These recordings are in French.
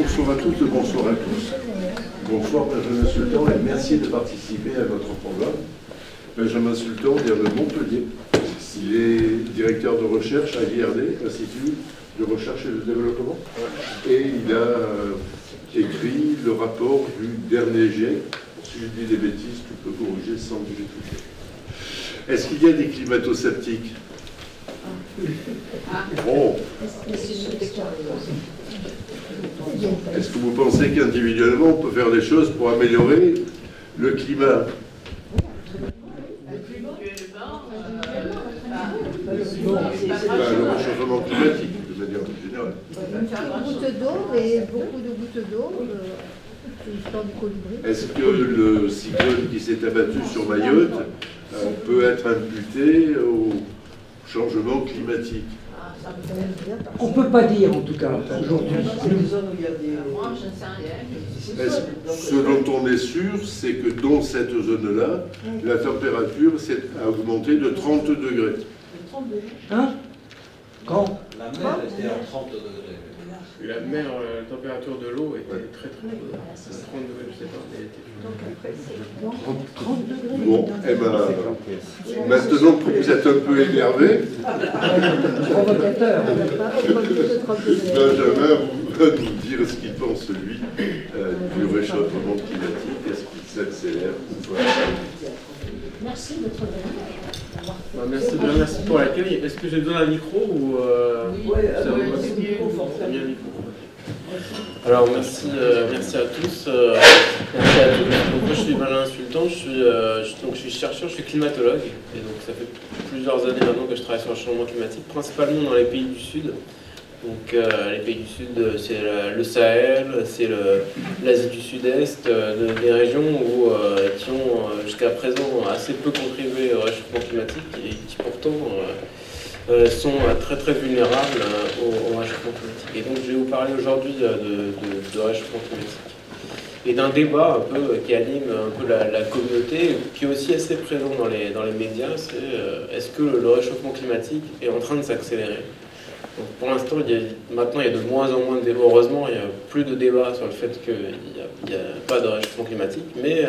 Bonsoir à toutes et bonsoir à tous. Bonsoir Benjamin Sultan et merci de participer à notre programme. Benjamin Sultan vient de Montpellier. Il est directeur de recherche à l'IRD, Institut de recherche et de développement. Et il a écrit le rapport du dernier jet. Si je dis des bêtises, tu peux corriger sans difficulté. Est-ce qu'il y a des climato-sceptiques? Bon. Est-ce que vous pensez qu'individuellement, on peut faire des choses pour améliorer le climat? Le réchauffement climatique, de manière générale. Gouttes d'eau, mais beaucoup de gouttes d'eau. C'est l'histoire du colibri. Est-ce que le cyclone qui s'est abattu sur Mayotte peut être imputé au changement climatique? On ne peut pas dire, en tout cas, aujourd'hui. Ce dont on est sûr, c'est que dans cette zone-là, la température a augmenté de 30 degrés. Hein? Quand? La mer était à 30 degrés. La mer, la température de l'eau était très chaude. 30 degrés, je sais pas, mais elle était chaude. 30 degrés. Bon, eh ben, maintenant que vous êtes un peu énervé, Provocateur. Benjamin va nous dire ce qu'il pense, lui, du réchauffement climatique. Est-ce qu'il s'accélère ou pas? Merci de votre venue. Merci pour l'accueil. Est-ce que j'ai besoin d'un micro ou ça va bien le micro. Alors merci à tous. Merci à tous. Donc, moi je suis Benjamin Sultan, je suis chercheur, je suis climatologue et donc ça fait plusieurs années maintenant que je travaille sur le changement climatique, principalement dans les pays du Sud. Donc les pays du Sud, c'est le Sahel, c'est l'Asie du Sud-Est, des régions qui ont jusqu'à présent assez peu contribué au réchauffement climatique et qui pourtant sont très très vulnérables au réchauffement climatique. Et donc je vais vous parler aujourd'hui de réchauffement climatique et d'un débat un peu qui anime un peu la communauté, qui est aussi assez présent dans les médias, c'est est-ce que le réchauffement climatique est en train de s'accélérer? Donc pour l'instant, maintenant il y a de moins en moins de débats. Heureusement, il n'y a plus de débats sur le fait qu'il n'y a pas de réchauffement climatique, mais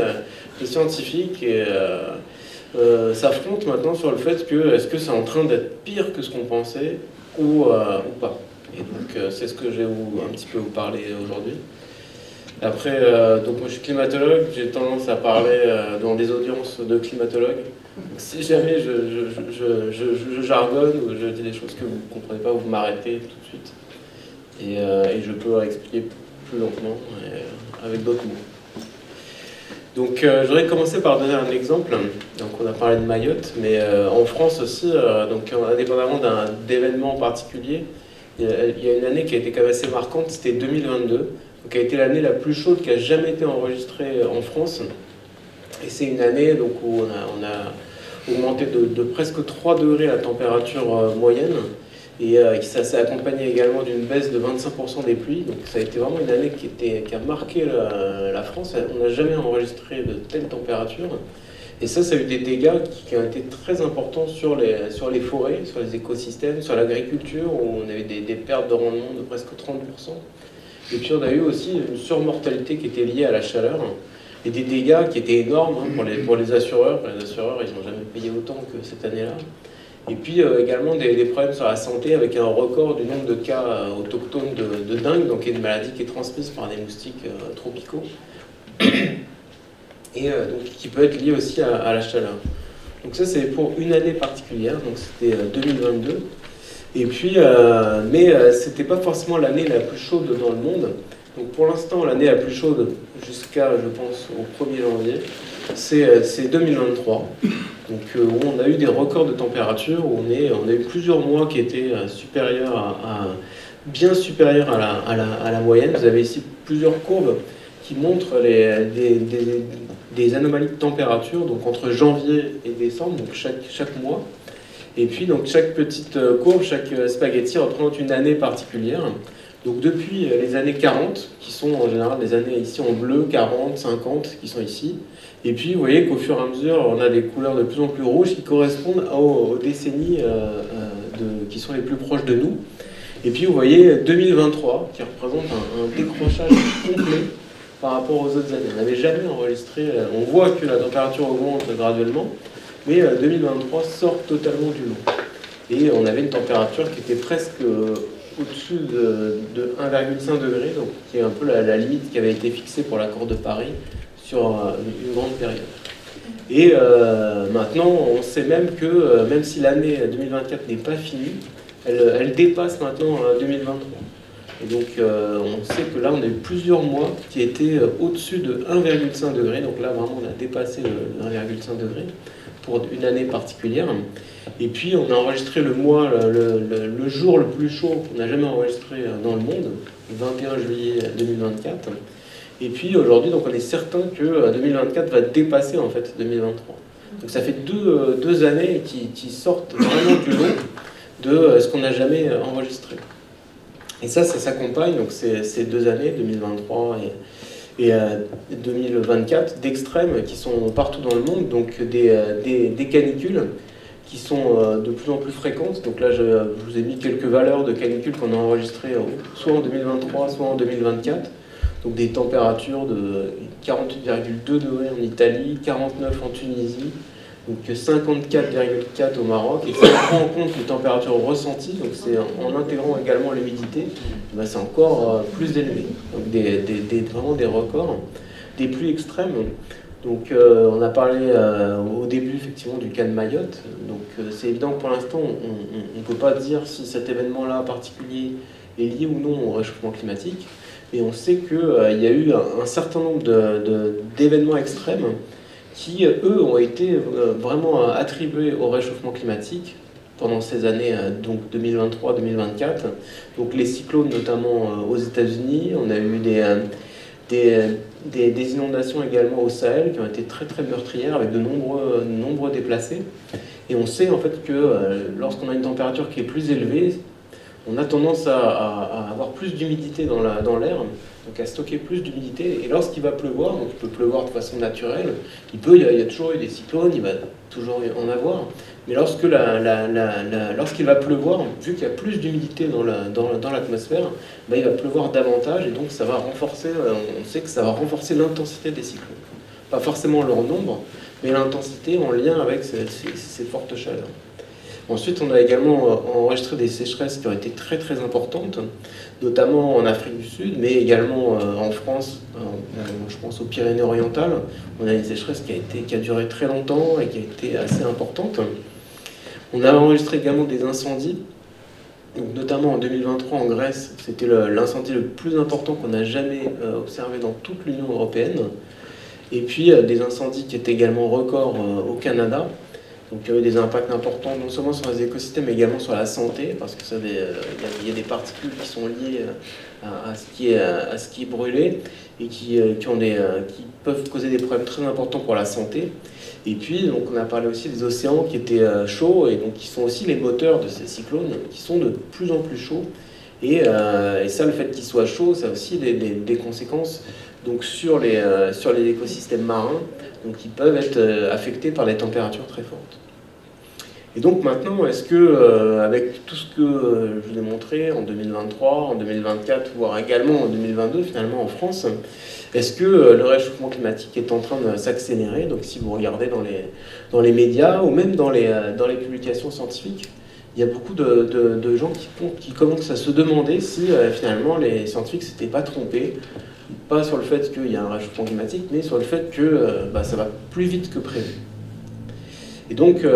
les scientifiques s'affrontent maintenant sur le fait que est-ce que c'est en train d'être pire que ce qu'on pensait ou pas. Et donc c'est ce que je vais un petit peu vous parler aujourd'hui. Après, donc moi je suis climatologue, j'ai tendance à parler dans des audiences de climatologues. Donc, si jamais je jargonne ou je dis des choses que vous ne comprenez pas, vous m'arrêtez tout de suite. Et je peux expliquer plus lentement avec d'autres mots. Donc je voudrais commencer par donner un exemple. Donc on a parlé de Mayotte, mais en France aussi, donc indépendamment d'événements particuliers, il y a une année qui a été quand même assez marquante, c'était 2022. Qui a été l'année la plus chaude qui a jamais été enregistrée en France. Et c'est une année donc, où on a augmenté de presque 3 degrés la température moyenne. Et ça s'est accompagné également d'une baisse de 25% des pluies. Donc ça a été vraiment une année qui a marqué la France. On n'a jamais enregistré de telles températures. Et ça a eu des dégâts qui ont été très importants sur les forêts, sur les écosystèmes, sur l'agriculture, où on avait des pertes de rendement de presque 30%. Et puis on a eu aussi une surmortalité qui était liée à la chaleur et des dégâts qui étaient énormes pour les assureurs. Les assureurs, ils n'ont jamais payé autant que cette année-là. Et puis également des problèmes sur la santé avec un record du nombre de cas autochtones de dengue, donc une maladie qui est transmise par des moustiques tropicaux et donc, qui peut être liée aussi à la chaleur. Donc ça c'est pour une année particulière, donc c'était 2022. Et puis, c'était pas forcément l'année la plus chaude dans le monde. Donc pour l'instant, l'année la plus chaude jusqu'à, je pense, au 1er janvier, c'est 2023. Donc où on a eu des records de température, où on a eu plusieurs mois qui étaient bien supérieurs à la moyenne. Vous avez ici plusieurs courbes qui montrent des anomalies de température, donc entre janvier et décembre, donc chaque mois. Et puis, donc, chaque petite courbe, chaque spaghetti représente une année particulière. Donc, depuis les années 40, qui sont en général des années ici en bleu, 40, 50, qui sont ici. Et puis, vous voyez qu'au fur et à mesure, on a des couleurs de plus en plus rouges qui correspondent aux décennies qui sont les plus proches de nous. Et puis vous voyez 2023 qui représente un décrochage complet par rapport aux autres années. On n'avait jamais enregistré, on voit que la température augmente graduellement, mais 2023 sort totalement du lot. Et on avait une température qui était presque au-dessus de 1,5 degré, donc qui est un peu la limite qui avait été fixée pour l'accord de Paris sur une grande période. Et maintenant, on sait même que, même si l'année 2024 n'est pas finie, elle dépasse maintenant 2023. Et donc, on sait que là, on a eu plusieurs mois qui étaient au-dessus de 1,5 degré. Donc là, vraiment, on a dépassé le 1,5 degré pour une année particulière. Et puis, on a enregistré le mois, le jour le plus chaud qu'on n'a jamais enregistré dans le monde, le 21 juillet 2024. Et puis, aujourd'hui, donc, on est certain que 2024 va dépasser, en fait, 2023. Donc, ça fait deux années qui sortent vraiment du lot de ce qu'on n'a jamais enregistré. Et ça s'accompagne, donc ces 2 années, 2023 et 2024, d'extrêmes qui sont partout dans le monde, donc des canicules qui sont de plus en plus fréquentes. Donc là, je vous ai mis quelques valeurs de canicules qu'on a enregistrées soit en 2023, soit en 2024. Donc des températures de 48,2 degrés en Italie, 49 en Tunisie, donc 54,4 au Maroc, et si on prend en compte les températures ressenties, donc c'est en intégrant également l'humidité, ben c'est encore plus élevé. Donc vraiment des records, des pluies extrêmes. Donc on a parlé au début effectivement du cas de Mayotte, donc c'est évident que pour l'instant on ne peut pas dire si cet événement-là particulier est lié ou non au réchauffement climatique, mais on sait qu'il y a eu un certain nombre d'événements extrêmes qui, eux, ont été vraiment attribués au réchauffement climatique pendant ces années donc 2023-2024. Donc les cyclones, notamment aux États-Unis, on a eu des inondations également au Sahel qui ont été très très meurtrières avec de nombreux déplacés. Et on sait en fait que lorsqu'on a une température qui est plus élevée, on a tendance à avoir plus d'humidité dans l'air, donc à stocker plus d'humidité. Et lorsqu'il va pleuvoir, donc il peut pleuvoir de façon naturelle, il y a toujours eu des cyclones, il va toujours en avoir. Mais lorsqu'il va pleuvoir, vu qu'il y a plus d'humidité dans l'atmosphère, ben il va pleuvoir davantage et donc ça va renforcer, on sait que ça va renforcer l'intensité des cyclones. Pas forcément leur nombre, mais l'intensité en lien avec ces fortes chaleurs. Ensuite, on a également enregistré des sécheresses qui ont été très très importantes, notamment en Afrique du Sud, mais également en France, je pense aux Pyrénées-Orientales. On a une sécheresse qui a duré très longtemps et qui a été assez importante. On a enregistré également des incendies, donc notamment en 2023 en Grèce, c'était l'incendie le plus important qu'on a jamais observé dans toute l'Union européenne. Et puis des incendies qui étaient également records au Canada. Donc il y a eu des impacts importants non seulement sur les écosystèmes mais également sur la santé, parce que il y a des particules qui sont liées à ce qui est brûlé et qui peuvent causer des problèmes très importants pour la santé. Et puis donc on a parlé aussi des océans qui étaient chauds et donc qui sont aussi les moteurs de ces cyclones qui sont de plus en plus chauds. Et ça, le fait qu'ils soient chauds, ça a aussi des conséquences donc, sur les écosystèmes marins, donc, qui peuvent être affectés par des températures très fortes. Et donc maintenant, est-ce que, avec tout ce que je vous ai montré en 2023, en 2024, voire également en 2022, finalement en France, est-ce que le réchauffement climatique est en train de s'accélérer? Donc si vous regardez dans les médias ou même dans les publications scientifiques, il y a beaucoup de gens qui commencent à se demander si finalement les scientifiques ne s'étaient pas trompés, pas sur le fait qu'il y a un réchauffement climatique, mais sur le fait que ça va plus vite que prévu. Et donc,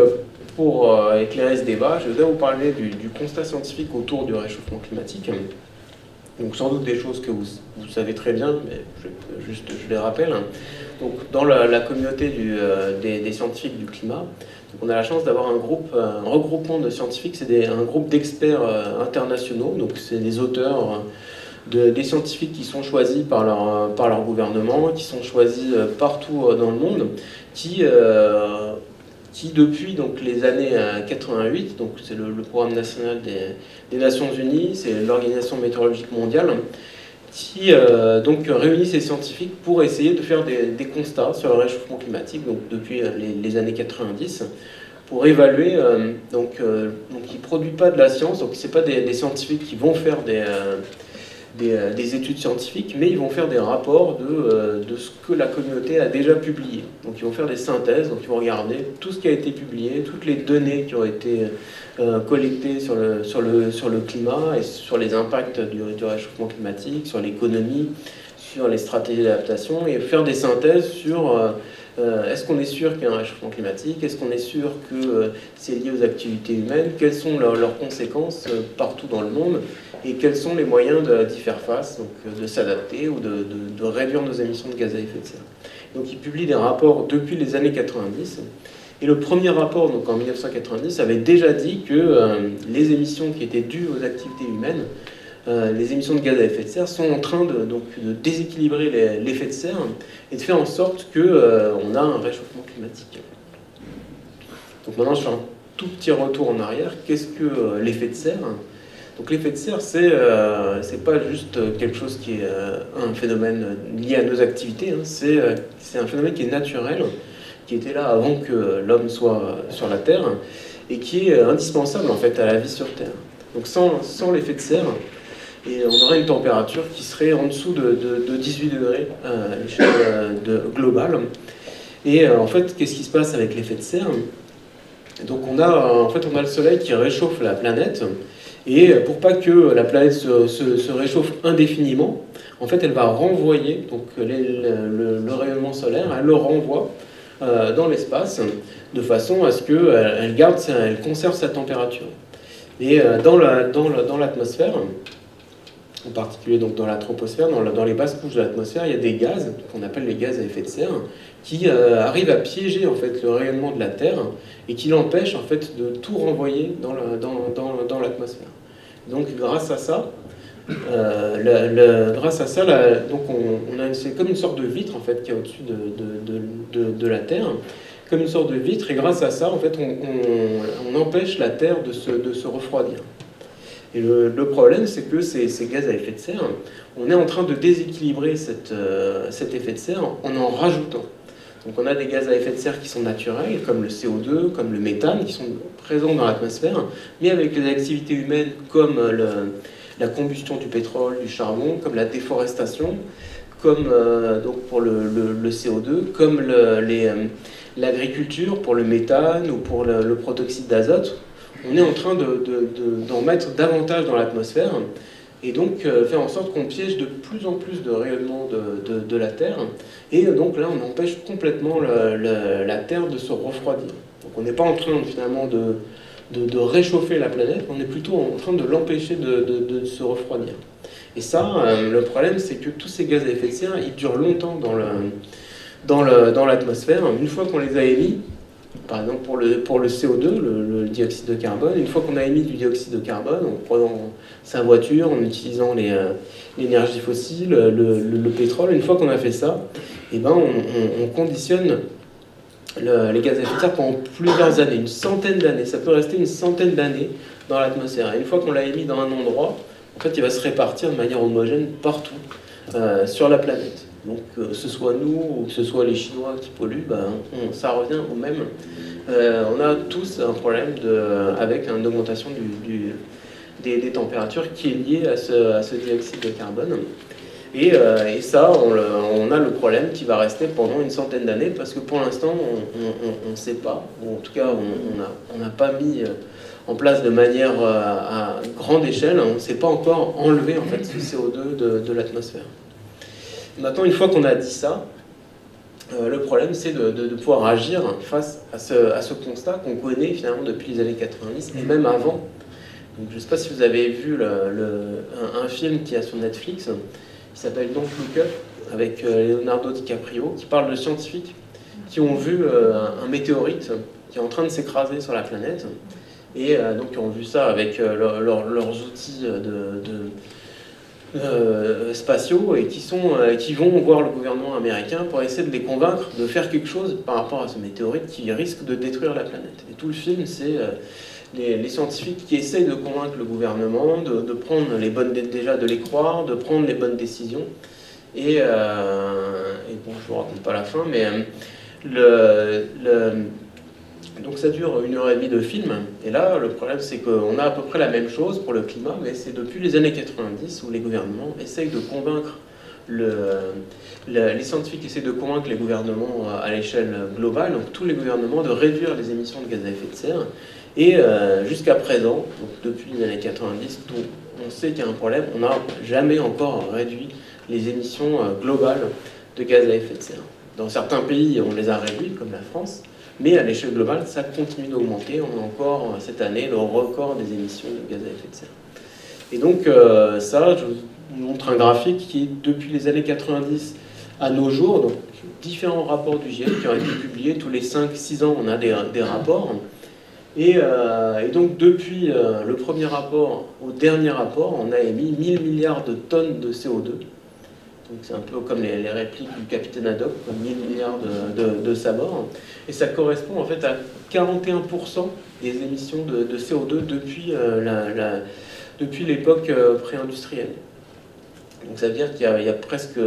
pour éclairer ce débat, je vais vous parler du constat scientifique autour du réchauffement climatique. Donc sans doute des choses que vous savez très bien, mais je les rappelle. Donc, dans la communauté des scientifiques du climat, donc on a la chance d'avoir un regroupement de scientifiques, c'est un groupe d'experts internationaux, donc c'est des auteurs, des scientifiques qui sont choisis par leur gouvernement, qui sont choisis partout dans le monde, qui depuis donc, les années 88, donc c'est le programme national des Nations Unies, c'est l'Organisation météorologique mondiale, qui donc réunit ces scientifiques pour essayer de faire des constats sur le réchauffement climatique, donc depuis les années 90, pour évaluer, donc il ne produit pas de la science, donc ce n'est pas des scientifiques qui vont faire des études scientifiques, mais ils vont faire des rapports de ce que la communauté a déjà publié. Donc ils vont faire des synthèses, donc ils vont regarder tout ce qui a été publié, toutes les données qui ont été collectées sur le climat et sur les impacts du réchauffement climatique, sur l'économie, sur les stratégies d'adaptation, et faire des synthèses sur est-ce qu'on est sûr qu'il y a un réchauffement climatique, est-ce qu'on est sûr que c'est lié aux activités humaines, quelles sont leurs conséquences partout dans le monde, et quels sont les moyens d'y faire face, donc de s'adapter ou de réduire nos émissions de gaz à effet de serre. Donc il publie des rapports depuis les années 90, et le premier rapport, donc en 1990, avait déjà dit que les émissions qui étaient dues aux activités humaines, les émissions de gaz à effet de serre, sont en train de déséquilibrer l'effet de serre et de faire en sorte qu'on a un réchauffement climatique. Donc maintenant, je fais un tout petit retour en arrière. Qu'est-ce que l'effet de serre ? Donc l'effet de serre, c'est pas juste quelque chose qui est un phénomène lié à nos activités, hein. C'est un phénomène qui est naturel, qui était là avant que l'homme soit sur la Terre, et qui est indispensable en fait à la vie sur Terre. Donc sans l'effet de serre, et on aurait une température qui serait en dessous de 18 degrés à l'échelle globale. Et en fait, qu'est-ce qui se passe avec l'effet de serre? Donc on a le Soleil qui réchauffe la planète, et pour pas que la planète se réchauffe indéfiniment, en fait elle va renvoyer donc le rayonnement solaire, elle le renvoie dans l'espace de façon à ce qu'elle conserve sa température. Et dans l'atmosphère, en particulier donc dans la troposphère, dans les basses couches de l'atmosphère, il y a des gaz qu'on appelle les gaz à effet de serre qui arrivent à piéger en fait le rayonnement de la Terre et qui l'empêchent en fait de tout renvoyer dans l'atmosphère. Donc grâce à ça, donc c'est comme une sorte de vitre en fait qui est au-dessus de la Terre, comme une sorte de vitre, et grâce à ça en fait on empêche la Terre de se refroidir. Et le problème, c'est que ces gaz à effet de serre, on est en train de déséquilibrer cet effet de serre en rajoutant. Donc on a des gaz à effet de serre qui sont naturels, comme le CO2, comme le méthane, qui sont présents dans l'atmosphère, mais avec les activités humaines comme la combustion du pétrole, du charbon, comme la déforestation, comme donc pour le CO2, comme l'agriculture pour le méthane ou pour le protoxyde d'azote. On est en train d'en mettre davantage dans l'atmosphère et donc faire en sorte qu'on piège de plus en plus de rayonnement de la Terre. Et donc là, on empêche complètement la Terre de se refroidir. Donc on n'est pas en train finalement de réchauffer la planète, on est plutôt en train de l'empêcher de se refroidir. Et ça, le problème, c'est que tous ces gaz à effet de serre, ils durent longtemps dans l'atmosphère. Une fois qu'on les a émis, par exemple pour le CO2, le dioxyde de carbone, une fois qu'on a émis du dioxyde de carbone, en prenant sa voiture, en utilisant l'énergie fossile, le pétrole, une fois qu'on a fait ça, eh ben on conditionne les gaz à effet de serre pendant plusieurs années, une centaine d'années. Ça peut rester une centaine d'années dans l'atmosphère. Et une fois qu'on l'a émis dans un endroit, en fait, il va se répartir de manière homogène partout sur la planète. Donc que ce soit nous ou que ce soit les Chinois qui polluent, ça revient au même. On a tous un problème avec une augmentation des températures qui est liée à ce dioxyde de carbone. Et ça, on a le problème qui va rester pendant une centaine d'années parce que pour l'instant, on ne sait pas, ou en tout cas, on n'a pas mis en place de manière à grande échelle, on ne sait pas encore enlever en fait, ce CO2 de l'atmosphère. Maintenant, une fois qu'on a dit ça, le problème c'est de pouvoir agir face à ce constat qu'on connaît finalement depuis les années 90 et même avant. Donc, je ne sais pas si vous avez vu un film qui est sur Netflix qui s'appelle Don't Look Up avec Leonardo DiCaprio qui parle de scientifiques qui ont vu un météorite qui est en train de s'écraser sur la planète et donc ils ont vu ça avec leurs outils spatiaux et qui vont voir le gouvernement américain pour essayer de les convaincre de faire quelque chose par rapport à ce météorite qui risque de détruire la planète. Et tout le film, c'est les scientifiques qui essayent de convaincre le gouvernement de prendre les bonnes, déjà de les croire, de prendre les bonnes décisions. Et bon, je vous raconte pas la fin, mais Donc ça dure 1h30 de film, et là le problème c'est qu'on a à peu près la même chose pour le climat, mais c'est depuis les années 90 où les gouvernements essayent de convaincre, les scientifiques essaient de convaincre les gouvernements à l'échelle globale, donc tous les gouvernements, de réduire les émissions de gaz à effet de serre, et jusqu'à présent, donc depuis les années 90, on sait qu'il y a un problème, on n'a jamais encore réduit les émissions globales de gaz à effet de serre. Dans certains pays, on les a réduites, comme la France, mais à l'échelle globale, ça continue d'augmenter. On a encore cette année le record des émissions de gaz à effet de serre. Et donc ça, je vous montre un graphique qui est depuis les années 90 à nos jours, donc différents rapports du GIEC qui ont été publiés tous les 5-6 ans, on a des rapports. Et donc depuis le premier rapport au dernier rapport, on a émis 1000 milliards de tonnes de CO2. Donc c'est un peu comme les répliques du capitaine Haddock, comme 1000 milliards de sabords. Et ça correspond en fait à 41% des émissions de CO2 depuis l'époque pré-industrielle. Donc ça veut dire qu'il y a presque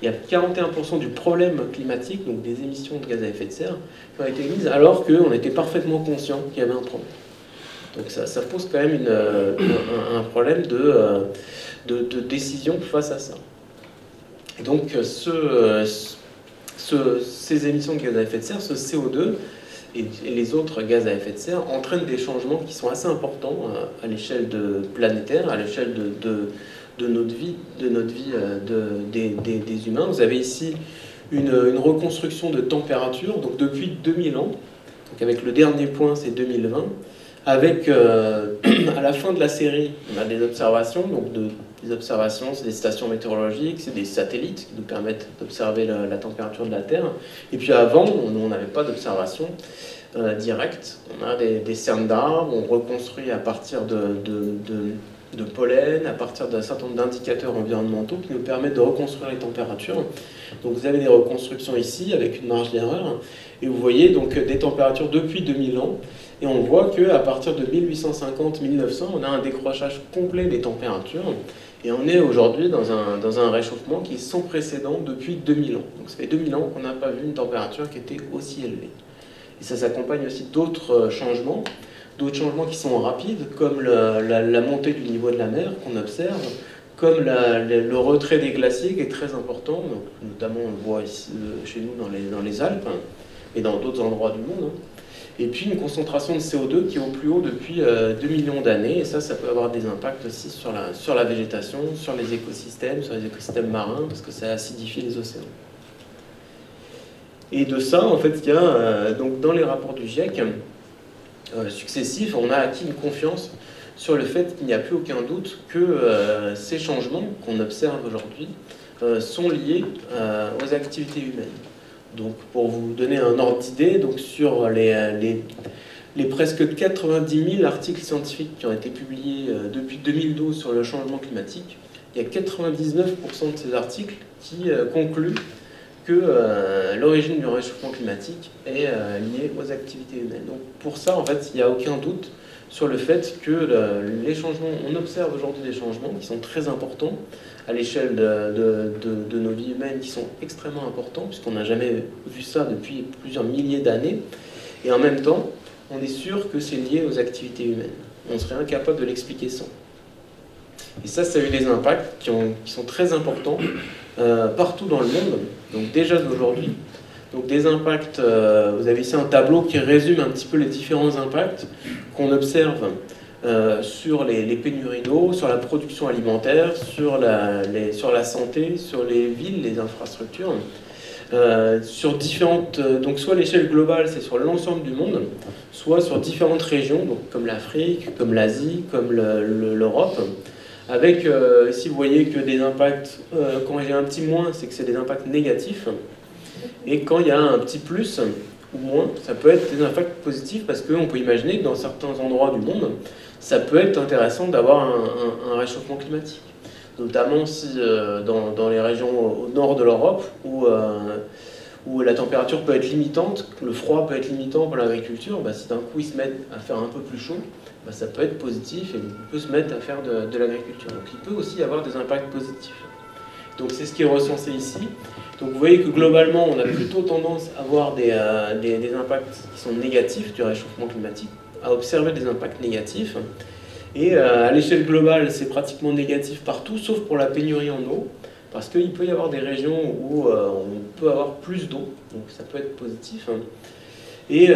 41% du problème climatique, donc des émissions de gaz à effet de serre, qui ont été émises alors qu'on était parfaitement conscient qu'il y avait un problème. Donc ça pose quand même un problème de décision face à ça. Et donc ces émissions de gaz à effet de serre, ce CO2 et les autres gaz à effet de serre entraînent des changements qui sont assez importants à l'échelle planétaire, à l'échelle de notre vie, des humains. Vous avez ici une reconstruction de température, donc depuis 2000 ans, donc avec le dernier point c'est 2020, avec à la fin de la série, on a des observations, donc des observations, c'est des stations météorologiques, c'est des satellites qui nous permettent d'observer la température de la Terre. Et puis avant, on n'avait pas d'observation directe. On a des cernes d'arbres, on reconstruit à partir de pollen, à partir d'un certain nombre d'indicateurs environnementaux qui nous permettent de reconstruire les températures. Donc vous avez des reconstructions ici avec une marge d'erreur, et vous voyez donc des températures depuis 2000 ans, et on voit qu'à partir de 1850-1900, on a un décrochage complet des températures, et on est aujourd'hui dans un réchauffement qui est sans précédent depuis 2000 ans. Donc ça fait 2000 ans qu'on n'a pas vu une température qui était aussi élevée. Et ça s'accompagne aussi d'autres changements qui sont rapides, comme la montée du niveau de la mer qu'on observe, comme le retrait des glaciers qui est très important, donc, notamment on le voit ici, chez nous dans les Alpes, et dans d'autres endroits du monde. Et puis une concentration de CO2 qui est au plus haut depuis 2 millions d'années, et ça peut avoir des impacts aussi sur la végétation, sur les écosystèmes marins, parce que ça acidifie les océans. Et de ça, en fait, il y a, donc dans les rapports du GIEC successifs, on a acquis une confiance sur le fait qu'il n'y a plus aucun doute que ces changements qu'on observe aujourd'hui sont liés aux activités humaines. Donc, pour vous donner un ordre d'idée, donc sur les presque 90 000 articles scientifiques qui ont été publiés depuis 2012 sur le changement climatique, il y a 99% de ces articles qui concluent que l'origine du réchauffement climatique est liée aux activités humaines. Donc, pour ça, en fait, il n'y a aucun doute sur le fait que les changements, on observe aujourd'hui des changements qui sont très importants à l'échelle de nos vies humaines, qui sont extrêmement importants, puisqu'on n'a jamais vu ça depuis plusieurs milliers d'années. Et en même temps, on est sûr que c'est lié aux activités humaines. On serait incapable de l'expliquer sans. Et ça a eu des impacts qui sont très importants partout dans le monde, donc déjà d'aujourd'hui. Donc des impacts, vous avez ici un tableau qui résume un petit peu les différents impacts qu'on observe sur les pénuries d'eau, sur la production alimentaire, sur la santé, sur les villes, les infrastructures, sur différentes, donc soit l'échelle globale, c'est sur l'ensemble du monde, soit sur différentes régions, donc comme l'Afrique, comme l'Asie, comme l'Europe, avec, si vous voyez que des impacts, quand il y a un petit moins, c'est que c'est des impacts négatifs, et quand il y a un petit plus ou moins, ça peut être des impacts positifs, parce qu'on peut imaginer que dans certains endroits du monde, ça peut être intéressant d'avoir un réchauffement climatique. Notamment si dans les régions au nord de l'Europe, où la température peut être limitante, le froid peut être limitant pour l'agriculture, si d'un coup ils se mettent à faire un peu plus chaud, ça peut être positif et ils peuvent se mettre à faire de l'agriculture. Donc il peut aussi y avoir des impacts positifs. Donc c'est ce qui est recensé ici. Donc vous voyez que globalement, on a plutôt tendance à avoir des impacts qui sont négatifs du réchauffement climatique, à observer des impacts négatifs. Et à l'échelle globale, c'est pratiquement négatif partout, sauf pour la pénurie en eau, parce qu'il peut y avoir des régions où on peut avoir plus d'eau, donc ça peut être positif. Et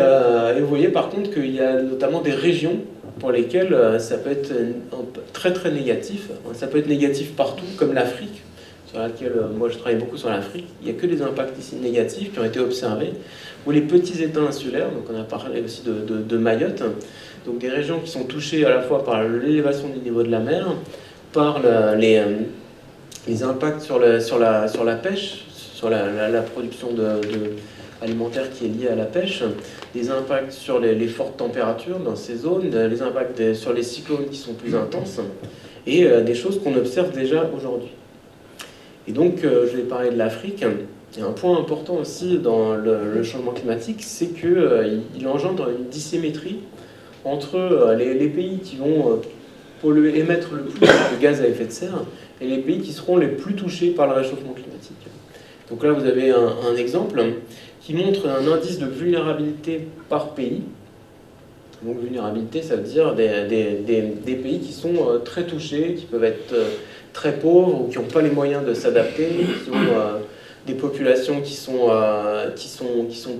vous voyez par contre qu'il y a notamment des régions pour lesquelles ça peut être très très négatif. Ça peut être négatif partout, comme l'Afrique, sur laquelle moi je travaille beaucoup sur l'Afrique. Il n'y a que des impacts ici négatifs qui ont été observés, ou les petits États insulaires, donc on a parlé aussi de Mayotte, donc des régions qui sont touchées à la fois par l'élévation du niveau de la mer, par les impacts sur la pêche, sur la production alimentaire qui est liée à la pêche, des impacts sur les fortes températures dans ces zones, les impacts sur les cyclones qui sont plus intenses, et des choses qu'on observe déjà aujourd'hui. Et donc, je vais parler de l'Afrique. Et un point important aussi dans le changement climatique, c'est qu'il engendre une dissymétrie entre les pays qui vont émettre le plus de gaz à effet de serre et les pays qui seront les plus touchés par le réchauffement climatique. Donc là, vous avez un exemple qui montre un indice de vulnérabilité par pays. Donc vulnérabilité, ça veut dire des pays qui sont très touchés, qui peuvent être très pauvres ou qui n'ont pas les moyens de s'adapter, qui ont des populations qui sont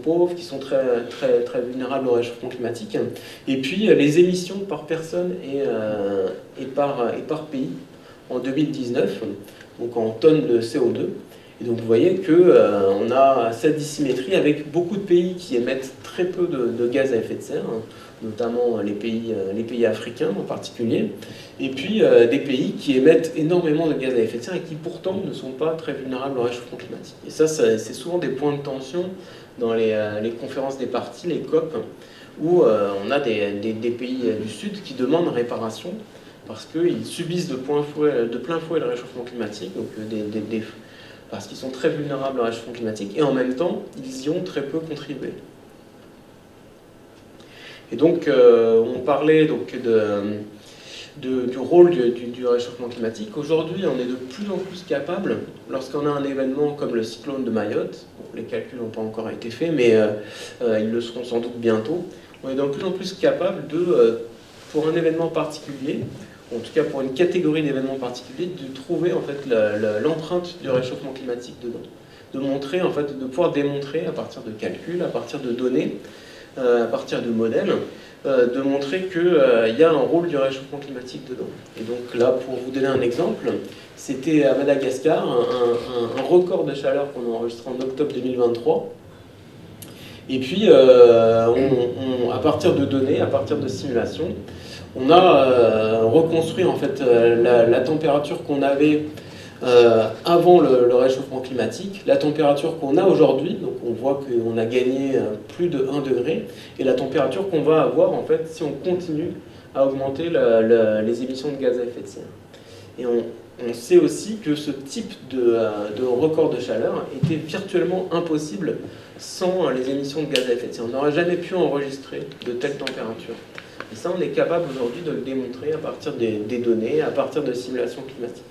pauvres, qui sont très, très, très vulnérables au réchauffement climatique. Et puis les émissions par personne et par pays en 2019, donc en tonnes de CO2. Et donc vous voyez qu'on a cette dissymétrie avec beaucoup de pays qui émettent très peu de gaz à effet de serre, notamment les pays africains en particulier, et puis des pays qui émettent énormément de gaz à effet de serre et qui pourtant ne sont pas très vulnérables au réchauffement climatique. Et ça c'est souvent des points de tension dans les conférences des parties, les COP, où on a des pays du Sud qui demandent réparation parce qu'ils subissent de plein fouet le réchauffement climatique, donc parce qu'ils sont très vulnérables au réchauffement climatique, et en même temps, ils y ont très peu contribué. Et donc, on parlait donc du rôle du réchauffement climatique. Aujourd'hui, on est de plus en plus capable, lorsqu'on a un événement comme le cyclone de Mayotte, bon, les calculs n'ont pas encore été faits, mais ils le seront sans doute bientôt, on est de plus en plus capable pour un événement particulier, en tout cas pour une catégorie d'événements particuliers, de trouver en fait l'empreinte du réchauffement climatique dedans. De pouvoir démontrer à partir de calculs, à partir de données, à partir de modèles, de montrer qu'il y a un rôle du réchauffement climatique dedans. Et donc là, pour vous donner un exemple, c'était à Madagascar, un record de chaleur qu'on a enregistré en octobre 2023. Et puis, à partir de données, à partir de simulations, on a reconstruit en fait la température qu'on avait avant le réchauffement climatique, la température qu'on a aujourd'hui, donc on voit qu'on a gagné plus de 1 degré, et la température qu'on va avoir en fait si on continue à augmenter les émissions de gaz à effet de serre. Et on sait aussi que ce type de record de chaleur était virtuellement impossible sans les émissions de gaz à effet de serre. On n'aurait jamais pu enregistrer de telles températures. Et ça, on est capable aujourd'hui de le démontrer à partir des données, à partir de simulations climatiques.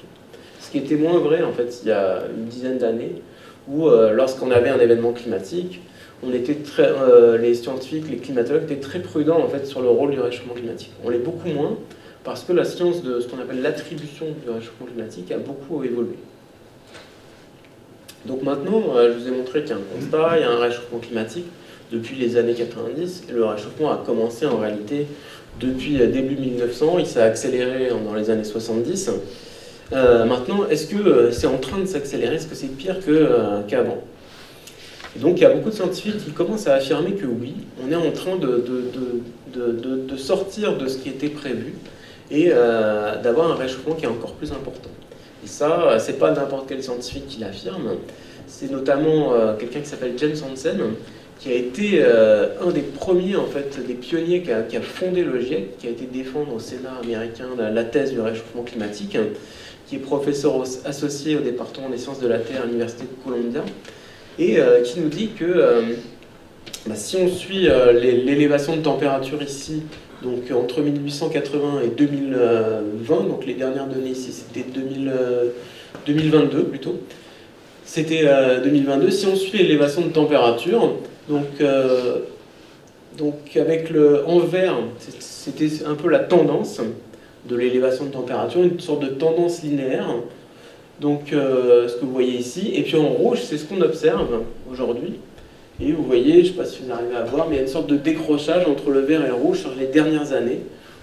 Ce qui était moins vrai, en fait, il y a une dizaine d'années, où lorsqu'on avait un événement climatique, les scientifiques, les climatologues étaient très prudents, en fait, sur le rôle du réchauffement climatique. On l'est beaucoup moins, parce que la science de ce qu'on appelle l'attribution du réchauffement climatique a beaucoup évolué. Donc maintenant, je vous ai montré qu'il y a un constat, il y a un réchauffement climatique depuis les années 90, et le réchauffement a commencé en réalité depuis début 1900, il s'est accéléré dans les années 70. Maintenant, est-ce que c'est en train de s'accélérer? Est-ce que c'est pire qu'avant? Donc il y a beaucoup de scientifiques qui commencent à affirmer que oui, on est en train de sortir de ce qui était prévu et d'avoir un réchauffement qui est encore plus important. Et ça, c'est pas n'importe quel scientifique qui l'affirme, c'est notamment quelqu'un qui s'appelle James Hansen, qui a été un des premiers, en fait, des pionniers qui a fondé le GIEC, qui a été défendre au Sénat américain la thèse du réchauffement climatique, qui est professeur associé au département des sciences de la Terre à l'Université de Columbia, et qui nous dit que si on suit l'élévation de température ici, donc entre 1880 et 2020, donc les dernières données ici c'était 2022 plutôt. C'était 2022. Si on suit l'élévation de température, donc avec en vert, c'était un peu la tendance de l'élévation de température, une sorte de tendance linéaire. Donc ce que vous voyez ici, et puis en rouge, c'est ce qu'on observe aujourd'hui. Et vous voyez, je ne sais pas si vous arrivez à voir, mais il y a une sorte de décrochage entre le vert et le rouge sur les dernières années,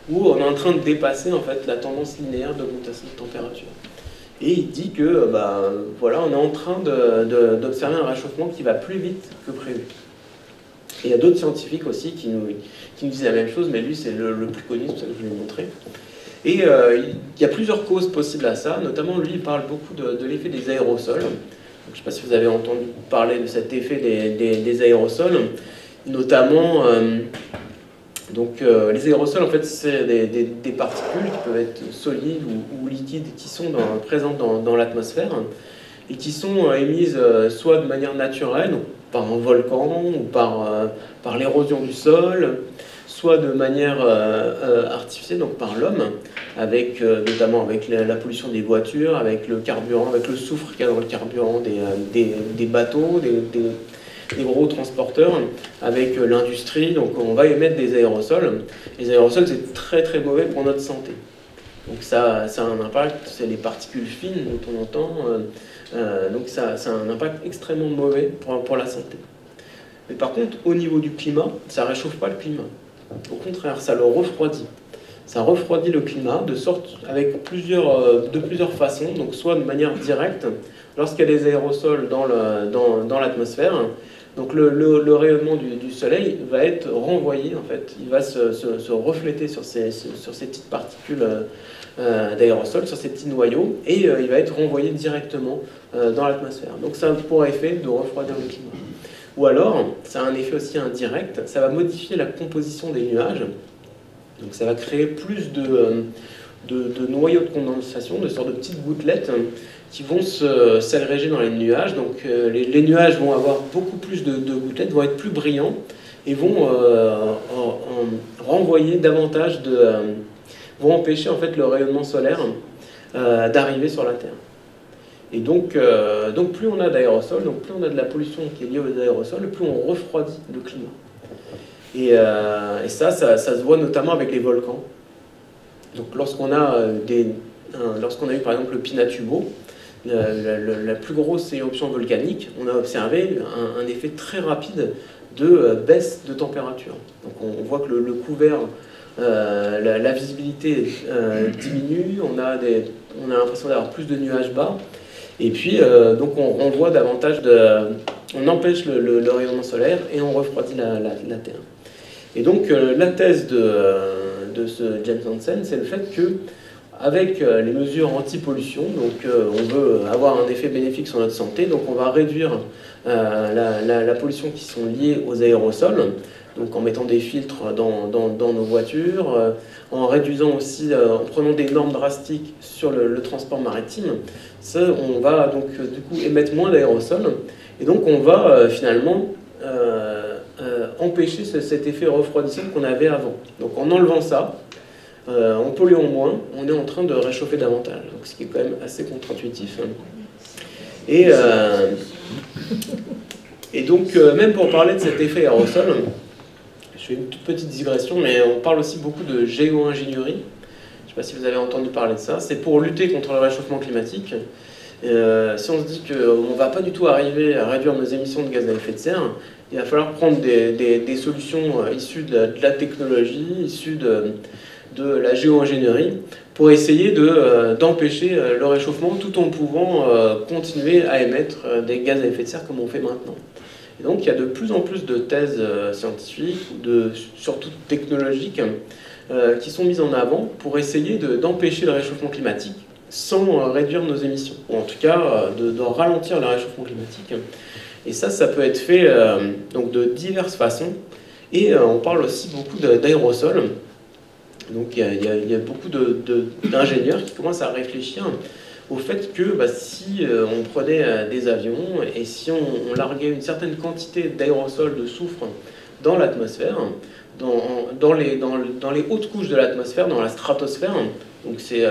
où on est en train de dépasser en fait la tendance linéaire d'augmentation de température. Et il dit que voilà, on est en train d'observer un réchauffement qui va plus vite que prévu. Et il y a d'autres scientifiques aussi qui nous disent la même chose, mais lui c'est le plus connu, c'est pour ça que je vais vous montrer. Et il y a plusieurs causes possibles à ça, notamment lui il parle beaucoup de l'effet des aérosols. Donc, je ne sais pas si vous avez entendu parler de cet effet des aérosols, notamment les aérosols en fait c'est des particules qui peuvent être solides ou liquides qui sont présentes dans l'atmosphère et qui sont émises soit de manière naturelle, donc par un volcan ou par l'érosion du sol, soit de manière artificielle, donc par l'homme, notamment avec la pollution des voitures, avec le carburant, avec le soufre qu'il y a dans le carburant des bateaux, des gros transporteurs, avec l'industrie. Donc on va émettre des aérosols. Les aérosols, c'est très très mauvais pour notre santé. Donc ça a un impact, c'est les particules fines dont on entend, donc ça a un impact extrêmement mauvais pour la santé. Mais par contre, au niveau du climat, ça ne réchauffe pas le climat. Au contraire, ça le refroidit. Ça refroidit le climat avec plusieurs façons, donc soit de manière directe, lorsqu'il y a des aérosols dans l'atmosphère, donc le rayonnement du soleil va être renvoyé, en fait, il va se refléter sur ces petites particules d'aérosols, sur ces petits noyaux, et il va être renvoyé directement dans l'atmosphère. Donc ça a pour effet de refroidir le climat. Ou alors, ça a un effet aussi indirect, ça va modifier la composition des nuages. Donc ça va créer plus de noyaux de condensation, de sortes de petites gouttelettes qui vont s'agréger dans les nuages. Donc les nuages vont avoir beaucoup plus de gouttelettes, vont être plus brillants et vont renvoyer davantage vont empêcher en fait le rayonnement solaire d'arriver sur la Terre. Et donc plus on a d'aérosols, donc plus on a de la pollution qui est liée aux aérosols, plus on refroidit le climat. Et ça se voit notamment avec les volcans. Donc lorsqu'on a eu par exemple le Pinatubo, la plus grosse éruption volcanique, on a observé un effet très rapide de baisse de température. Donc on voit que le couvert, la visibilité diminue, on a l'impression d'avoir plus de nuages bas. Et puis, donc on voit davantage on empêche le rayonnement solaire et on refroidit la Terre. Et donc, la thèse de ce James Hansen, c'est le fait que, avec les mesures anti-pollution, donc on veut avoir un effet bénéfique sur notre santé, donc on va réduire la pollution qui sont liées aux aérosols, donc en mettant des filtres dans nos voitures, en réduisant aussi, en prenant des normes drastiques sur le transport maritime. Ça, on va donc du coup émettre moins d'aérosols et donc on va finalement empêcher cet effet refroidissant qu'on avait avant. Donc en enlevant ça, en polluant moins, on est en train de réchauffer davantage, donc ce qui est quand même assez contre-intuitif. Et donc même pour parler de cet effet aérosol, je fais une toute petite digression, mais on parle aussi beaucoup de géo-ingénierie. Je ne sais pas si vous avez entendu parler de ça. C'est pour lutter contre le réchauffement climatique. Si on se dit qu'on ne va pas du tout arriver à réduire nos émissions de gaz à effet de serre, il va falloir prendre des solutions issues de la technologie, issues de la géo-ingénierie, pour essayer d'empêcher le réchauffement tout en pouvant continuer à émettre des gaz à effet de serre comme on fait maintenant. Et donc il y a de plus en plus de thèses scientifiques, surtout technologiques, qui sont mises en avant pour essayer d'empêcher le réchauffement climatique sans réduire nos émissions, ou en tout cas de ralentir le réchauffement climatique. Et ça peut être fait donc de diverses façons. Et on parle aussi beaucoup d'aérosols. Donc il y a beaucoup d'ingénieurs qui commencent à réfléchir au fait que si on prenait des avions et si on larguait une certaine quantité d'aérosols de soufre dans l'atmosphère, dans les hautes couches de l'atmosphère, dans la stratosphère, donc c'est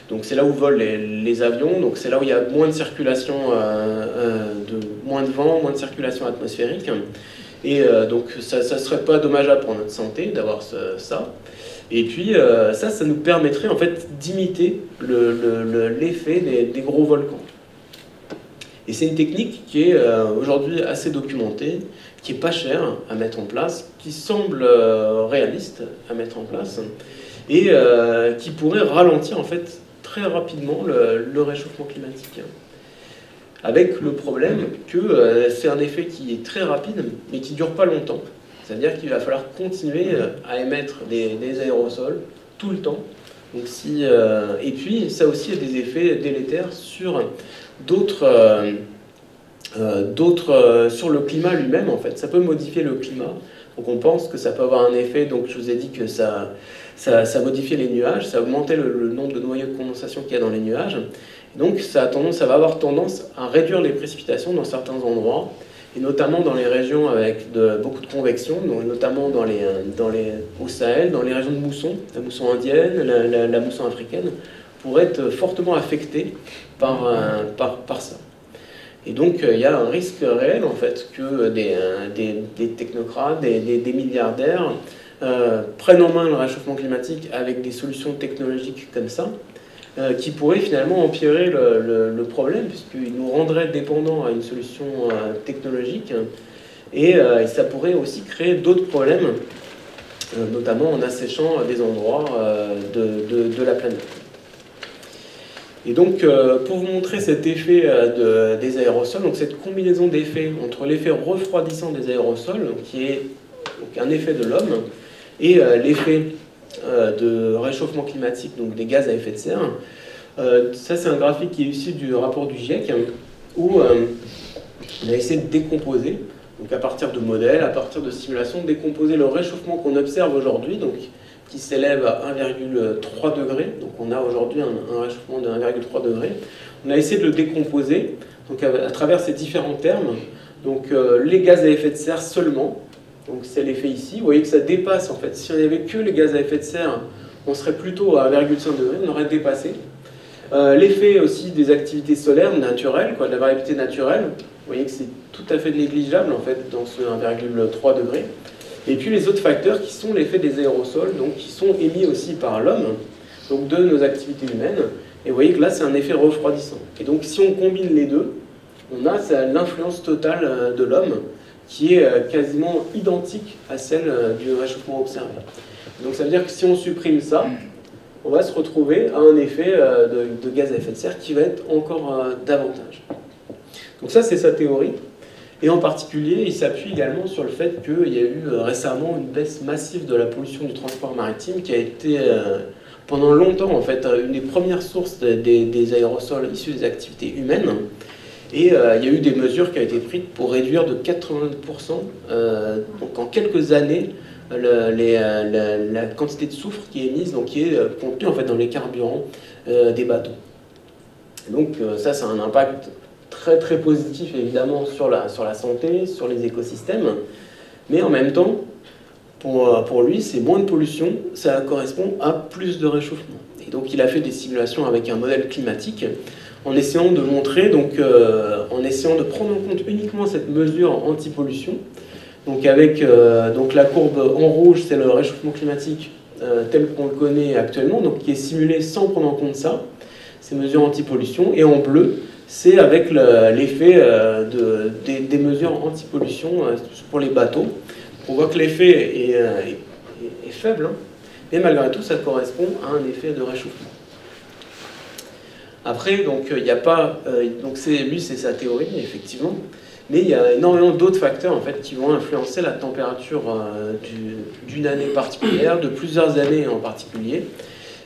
Donc c'est là où volent les avions, donc c'est là où il y a moins de circulation, moins de vent, moins de circulation atmosphérique. Et donc ça serait pas dommageable pour notre santé d'avoir ça. Et puis ça nous permettrait en fait d'imiter l'effet des gros volcans. Et c'est une technique qui est aujourd'hui assez documentée, qui est pas chère à mettre en place, qui semble réaliste à mettre en place, et qui pourrait ralentir en fait très rapidement le réchauffement climatique. Avec le problème que c'est un effet qui est très rapide, mais qui ne dure pas longtemps. C'est-à-dire qu'il va falloir continuer à émettre des aérosols tout le temps. Donc et puis, ça aussi a des effets délétères sur sur le climat lui-même, en fait. Ça peut modifier le climat. Donc on pense que ça peut avoir un effet, donc je vous ai dit que ça modifiait les nuages, ça augmentait le nombre de noyaux de condensation qu'il y a dans les nuages. Donc ça va avoir tendance à réduire les précipitations dans certains endroits, et notamment dans les régions avec beaucoup de convection, donc notamment au Sahel, dans les régions de mousson, la mousson indienne, la mousson africaine, pourraient être fortement affectées par ça. Et donc il y a un risque réel en fait que des technocrates, des milliardaires prennent en main le réchauffement climatique avec des solutions technologiques comme ça, qui pourraient finalement empirer le problème, puisqu'ils nous rendraient dépendants à une solution technologique, et ça pourrait aussi créer d'autres problèmes, notamment en asséchant des endroits de la planète. Et donc, pour vous montrer cet effet des aérosols, donc cette combinaison d'effets entre l'effet refroidissant des aérosols, qui est donc un effet de l'homme, et l'effet de réchauffement climatique, donc des gaz à effet de serre. Ça, c'est un graphique qui est issu du rapport du GIEC, où on a essayé de décomposer, donc à partir de modèles, à partir de simulations, décomposer le réchauffement qu'on observe aujourd'hui, donc qui s'élève à 1,3 degré. Donc on a aujourd'hui un réchauffement de 1,3 degré. On a essayé de le décomposer donc à travers ces différents termes. Donc les gaz à effet de serre seulement. Donc c'est l'effet ici. Vous voyez que ça dépasse en fait. Si on n'avait que les gaz à effet de serre, on serait plutôt à 1,5 degré, on aurait dépassé. L'effet aussi des activités solaires naturelles, de la variabilité naturelle. Vous voyez que c'est tout à fait négligeable en fait dans ce 1,3 degré. Et puis les autres facteurs qui sont l'effet des aérosols, donc qui sont émis aussi par l'homme, donc de nos activités humaines. Et vous voyez que là, c'est un effet refroidissant. Et donc si on combine les deux, on a l'influence totale de l'homme qui est quasiment identique à celle du réchauffement observé. Donc ça veut dire que si on supprime ça, on va se retrouver à un effet de gaz à effet de serre qui va être encore davantage. Donc ça, c'est sa théorie. Et en particulier, il s'appuie également sur le fait qu'il y a eu récemment une baisse massive de la pollution du transport maritime qui a été pendant longtemps en fait une des premières sources des aérosols issus des activités humaines. Et il y a eu des mesures qui ont été prises pour réduire de 80%, donc en quelques années, la quantité de soufre qui est émise, donc qui est contenue en fait dans les carburants des bateaux. Donc ça a un impact très très positif évidemment sur la santé, sur les écosystèmes, mais en même temps, pour lui, c'est moins de pollution, ça correspond à plus de réchauffement. Et donc il a fait des simulations avec un modèle climatique, en essayant de montrer, en essayant de prendre en compte uniquement cette mesure anti-pollution. Donc avec donc la courbe en rouge, c'est le réchauffement climatique tel qu'on le connaît actuellement, donc qui est simulé sans prendre en compte ça, ces mesures anti-pollution, et en bleu, c'est avec l'effet des mesures anti-pollution pour les bateaux. On voit que l'effet est faible, hein, mais malgré tout, ça correspond à un effet de réchauffement. Après, donc, il n'y a pas... donc lui, c'est sa théorie, effectivement, mais il y a énormément d'autres facteurs, en fait, qui vont influencer la température d'une année particulière, de plusieurs années en particulier.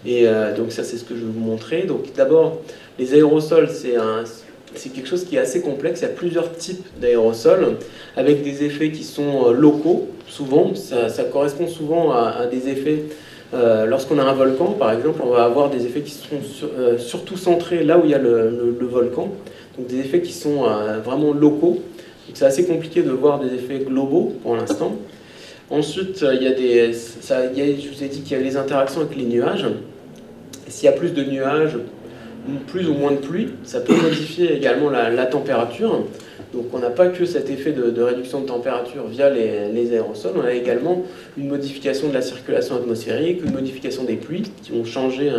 Et donc ça, c'est ce que je vais vous montrer. Donc d'abord, les aérosols, c'est quelque chose qui est assez complexe. Il y a plusieurs types d'aérosols avec des effets qui sont locaux. Souvent, ça correspond souvent à des effets. Lorsqu'on a un volcan, par exemple, on va avoir des effets qui sont surtout centrés là où il y a le volcan. Donc des effets qui sont vraiment locaux. Donc c'est assez compliqué de voir des effets globaux pour l'instant. Ensuite, je vous ai dit qu'il y a les interactions avec les nuages. S'il y a plus de nuages, plus ou moins de pluie, ça peut modifier également la température. Donc on n'a pas que cet effet de réduction de température via les aérosols, on a également une modification de la circulation atmosphérique, une modification des pluies qui vont changer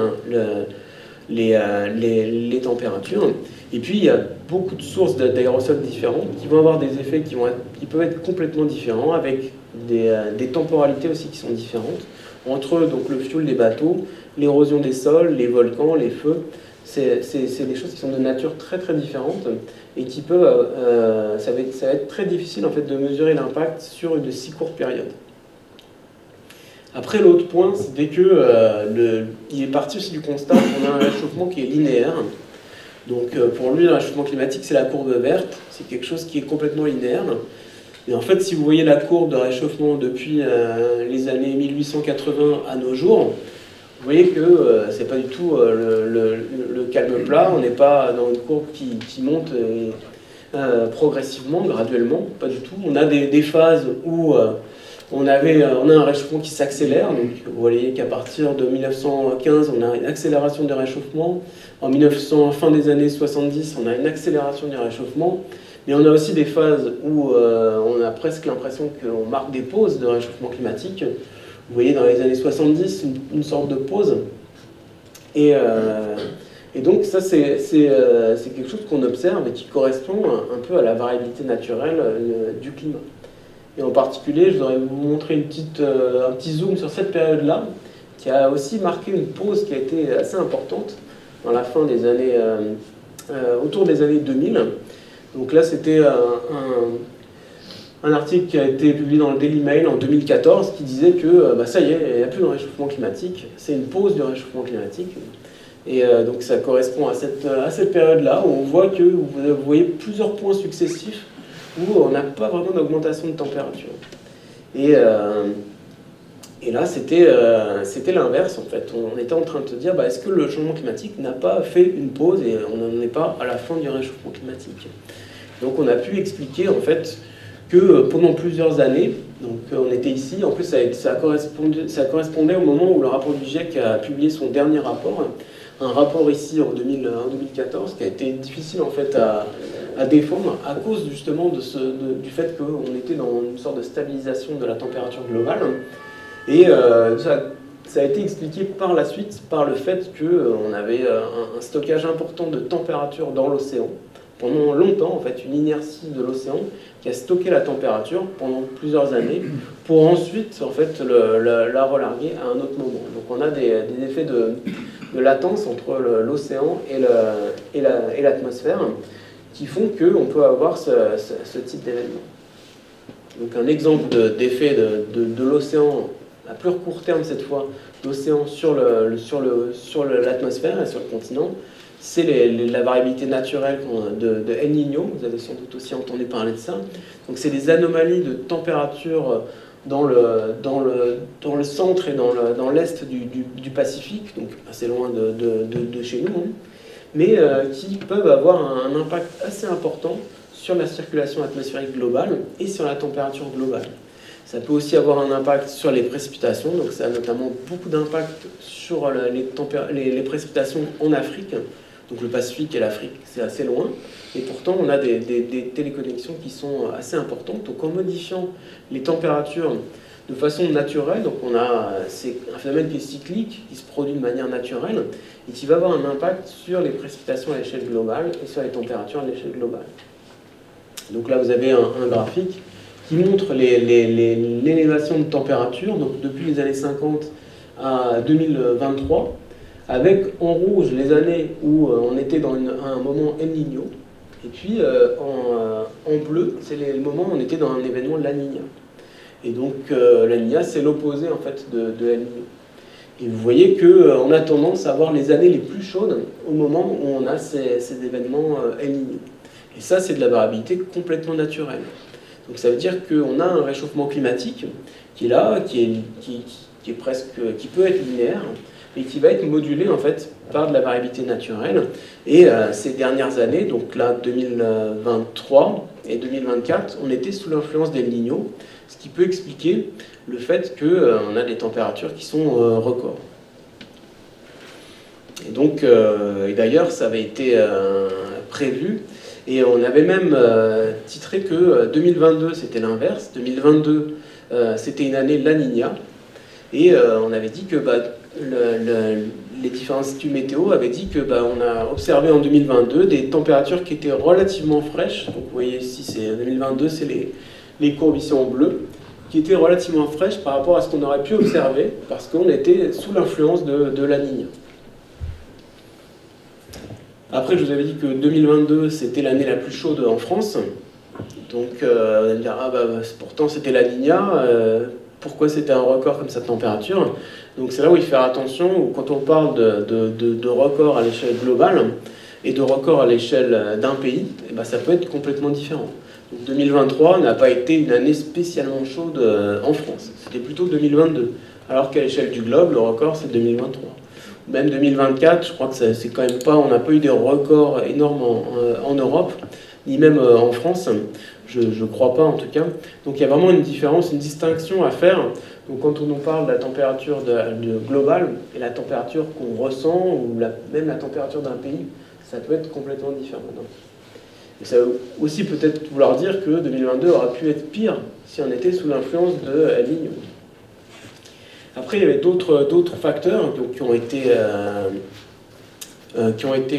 les températures. Et puis il y a beaucoup de sources d'aérosols différents qui vont avoir des effets qui peuvent être complètement différents, avec des temporalités aussi qui sont différentes, entre donc, le fioul des bateaux, l'érosion des sols, les volcans, les feux. C'est des choses qui sont de nature très très différente et qui peuvent, ça va être très difficile en fait, de mesurer l'impact sur une si courte période. Après, l'autre point, c'était que il est parti aussi du constat qu'on a un réchauffement qui est linéaire. Donc pour lui, le réchauffement climatique, c'est la courbe verte, c'est quelque chose qui est complètement linéaire. Et en fait, si vous voyez la courbe de réchauffement depuis les années 1880 à nos jours, vous voyez que c'est pas du tout le calme plat, on n'est pas dans une courbe qui monte progressivement, graduellement, pas du tout. On a des phases où on a un réchauffement qui s'accélère, donc vous voyez qu'à partir de 1915, on a une accélération du réchauffement. En fin des années 70, on a une accélération du réchauffement. Mais on a aussi des phases où on a presque l'impression qu'on marque des pauses de réchauffement climatique. Vous voyez dans les années 70 une sorte de pause. Et donc ça c'est quelque chose qu'on observe et qui correspond un peu à la variabilité naturelle du climat. Et en particulier, je voudrais vous montrer un petit zoom sur cette période-là, qui a aussi marqué une pause qui a été assez importante dans la fin des années, autour des années 2000. Donc là, c'était un article qui a été publié dans le Daily Mail en 2014 qui disait que ça y est, il n'y a plus de réchauffement climatique, c'est une pause du réchauffement climatique. Et donc ça correspond à cette période-là où on voit que vous voyez plusieurs points successifs où on n'a pas vraiment d'augmentation de température. Et là, c'était l'inverse en fait. On était en train de se dire, est-ce que le changement climatique n'a pas fait une pause et on n'en est pas à la fin du réchauffement climatique. Donc on a pu expliquer en fait que pendant plusieurs années, donc on était ici, en plus ça correspondait au moment où le rapport du GIEC a publié son dernier rapport, un rapport ici en 2014 qui a été difficile en fait à défendre à cause justement du fait qu'on était dans une sorte de stabilisation de la température globale. Et ça a été expliqué par la suite par le fait qu'on avait un stockage important de température dans l'océan. Pendant longtemps, en fait, une inertie de l'océan qui a stocké la température pendant plusieurs années pour ensuite, en fait, la relarguer à un autre moment. Donc on a des effets de latence entre l'océan et l'atmosphère qui font qu'on peut avoir ce type d'événement. Donc un exemple d'effet de l'océan à plus court terme cette fois, l'océan sur l'atmosphère et sur le continent, c'est la variabilité naturelle de El Niño. Vous avez sans doute aussi entendu parler de ça. Donc c'est des anomalies de température dans le centre et dans l'est du Pacifique, donc assez loin de chez nous, mais qui peuvent avoir un impact assez important sur la circulation atmosphérique globale et sur la température globale. Ça peut aussi avoir un impact sur les précipitations, donc ça a notamment beaucoup d'impact sur les précipitations en Afrique. Donc le Pacifique et l'Afrique, c'est assez loin. Et pourtant, on a des téléconnexions qui sont assez importantes. Donc en modifiant les températures de façon naturelle, donc c'est un phénomène qui est cyclique, qui se produit de manière naturelle, et qui va avoir un impact sur les précipitations à l'échelle globale et sur les températures à l'échelle globale. Donc là, vous avez un graphique qui montre l'élévation de température, donc depuis les années 50 à 2023, avec en rouge les années où on était dans un moment El Niño, et puis en bleu, c'est les moments où on était dans un événement La Niña. Et donc La Niña, c'est l'opposé en fait de El Niño. Et vous voyez qu'on a tendance à avoir les années les plus chaudes au moment où on a ces événements El Niño. Et ça, c'est de la variabilité complètement naturelle. Donc ça veut dire qu'on a un réchauffement climatique qui est là, qui peut être linéaire, et qui va être modulé en fait par de la variabilité naturelle. Et ces dernières années, donc là 2023 et 2024, on était sous l'influence d'El Niño, ce qui peut expliquer le fait qu'on a des températures qui sont records. Et donc, et d'ailleurs, ça avait été prévu. Et on avait même titré que 2022, c'était l'inverse. 2022, c'était une année La Niña. Et on avait dit que les différents instituts météo avaient dit que on a observé en 2022 des températures qui étaient relativement fraîches. Donc vous voyez ici, c'est 2022, c'est les courbes ici en bleu, qui étaient relativement fraîches par rapport à ce qu'on aurait pu observer, parce qu'on était sous l'influence de La Niña. Après, je vous avais dit que 2022, c'était l'année la plus chaude en France. Donc, vous allez me dire, ah pourtant c'était La Niña, pourquoi c'était un record comme ça de température? Donc c'est là où il faut faire attention, où quand on parle de record à l'échelle globale et de record à l'échelle d'un pays, et ça peut être complètement différent. Donc 2023 n'a pas été une année spécialement chaude en France, c'était plutôt 2022, alors qu'à l'échelle du globe, le record c'est 2023. Même 2024, je crois que c'est quand même pas, on n'a pas eu des records énormes en Europe, ni même en France, je ne crois pas en tout cas. Donc il y a vraiment une différence, une distinction à faire. Donc quand on nous parle de la température globale et la température qu'on ressent, ou même la température d'un pays, ça peut être complètement différent. Et ça veut aussi peut-être vouloir dire que 2022 aurait pu être pire si on était sous l'influence de El Niño. Après, il y avait d'autres facteurs qui ont été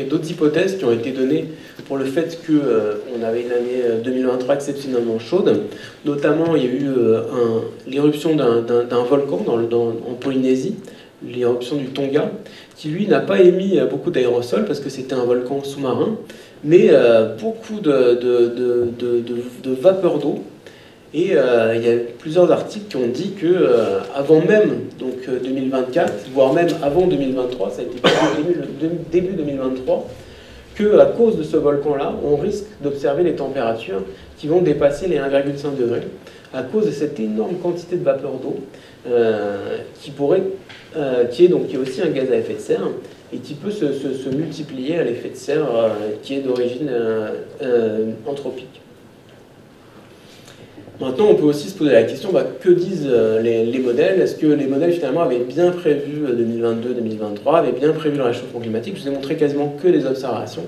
d'autres hypothèses qui ont été données pour le fait qu'on avait une année 2023 exceptionnellement chaude. Notamment, il y a eu l'éruption d'un volcan en Polynésie, l'éruption du Tonga, qui lui n'a pas émis beaucoup d'aérosols parce que c'était un volcan sous-marin, mais beaucoup de vapeur d'eau. Et il y a plusieurs articles qui ont dit que avant même 2024, voire même avant 2023, ça a été début 2023, que à cause de ce volcan-là, on risque d'observer les températures qui vont dépasser les 1,5 degrés à cause de cette énorme quantité de vapeur d'eau qui est aussi un gaz à effet de serre et qui peut se multiplier à l'effet de serre qui est d'origine anthropique. Maintenant, on peut aussi se poser la question, que disent les modèles? Est-ce que les modèles, finalement, avaient bien prévu 2022-2023, avaient bien prévu le réchauffement climatique? Je vous ai montré quasiment que des observations.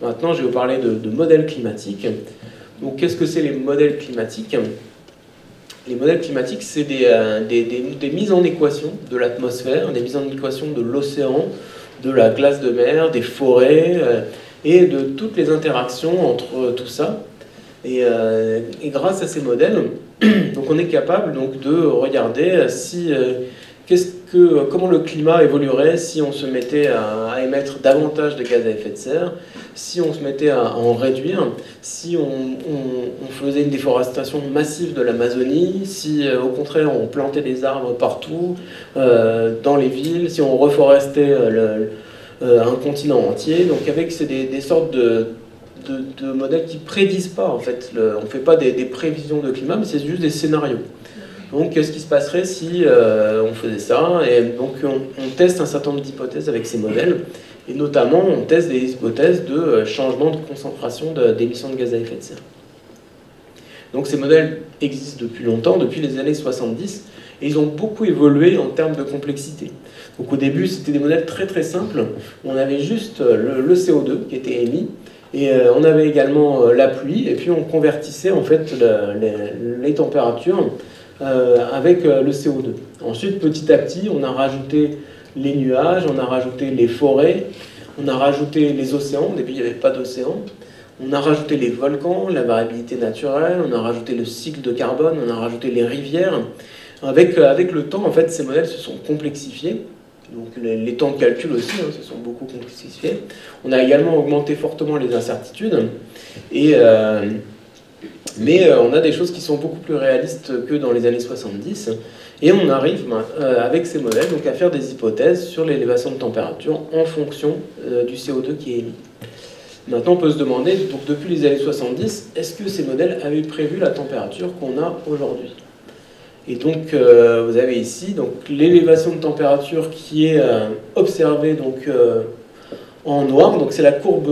Maintenant, je vais vous parler de modèles climatiques. Donc, qu'est-ce que c'est les modèles climatiques? Les modèles climatiques, c'est des mises en équation de l'atmosphère, des mises en équation de l'océan, de la glace de mer, des forêts, et de toutes les interactions entre tout ça. Et grâce à ces modèles, donc on est capable de regarder comment le climat évoluerait si on se mettait à émettre davantage de gaz à effet de serre, si on se mettait à en réduire, si on faisait une déforestation massive de l'Amazonie, si au contraire on plantait des arbres partout, dans les villes, si on reforestait un continent entier. Donc avec des sortes de modèles qui prédisent pas, en fait. On ne fait pas des prévisions de climat, mais c'est juste des scénarios. Donc, qu'est-ce qui se passerait si on faisait ça? Et donc, on teste un certain nombre d'hypothèses avec ces modèles, et notamment, on teste des hypothèses de changement de concentration d'émissions de gaz à effet de serre. Donc, ces modèles existent depuis longtemps, depuis les années 70, et ils ont beaucoup évolué en termes de complexité. Donc, au début, c'était des modèles très très simples. On avait juste le CO2 qui était émis, et on avait également la pluie, et puis on convertissait en fait les températures avec le CO2. Ensuite, petit à petit, on a rajouté les nuages, on a rajouté les forêts, on a rajouté les océans. Au début, il n'y avait pas d'océan. On a rajouté les volcans, la variabilité naturelle, on a rajouté le cycle de carbone, on a rajouté les rivières. Avec le temps, en fait, ces modèles se sont complexifiés. Donc les temps de calcul aussi se sont beaucoup complexifiés. On a également augmenté fortement les incertitudes. Mais on a des choses qui sont beaucoup plus réalistes que dans les années 70. Et on arrive avec ces modèles donc, à faire des hypothèses sur l'élévation de température en fonction du CO2 qui est émis. Maintenant, on peut se demander, donc, depuis les années 70, est-ce que ces modèles avaient prévu la température qu'on a aujourd'hui ? Et donc, vous avez ici l'élévation de température qui est observée en noir. Donc, c'est la courbe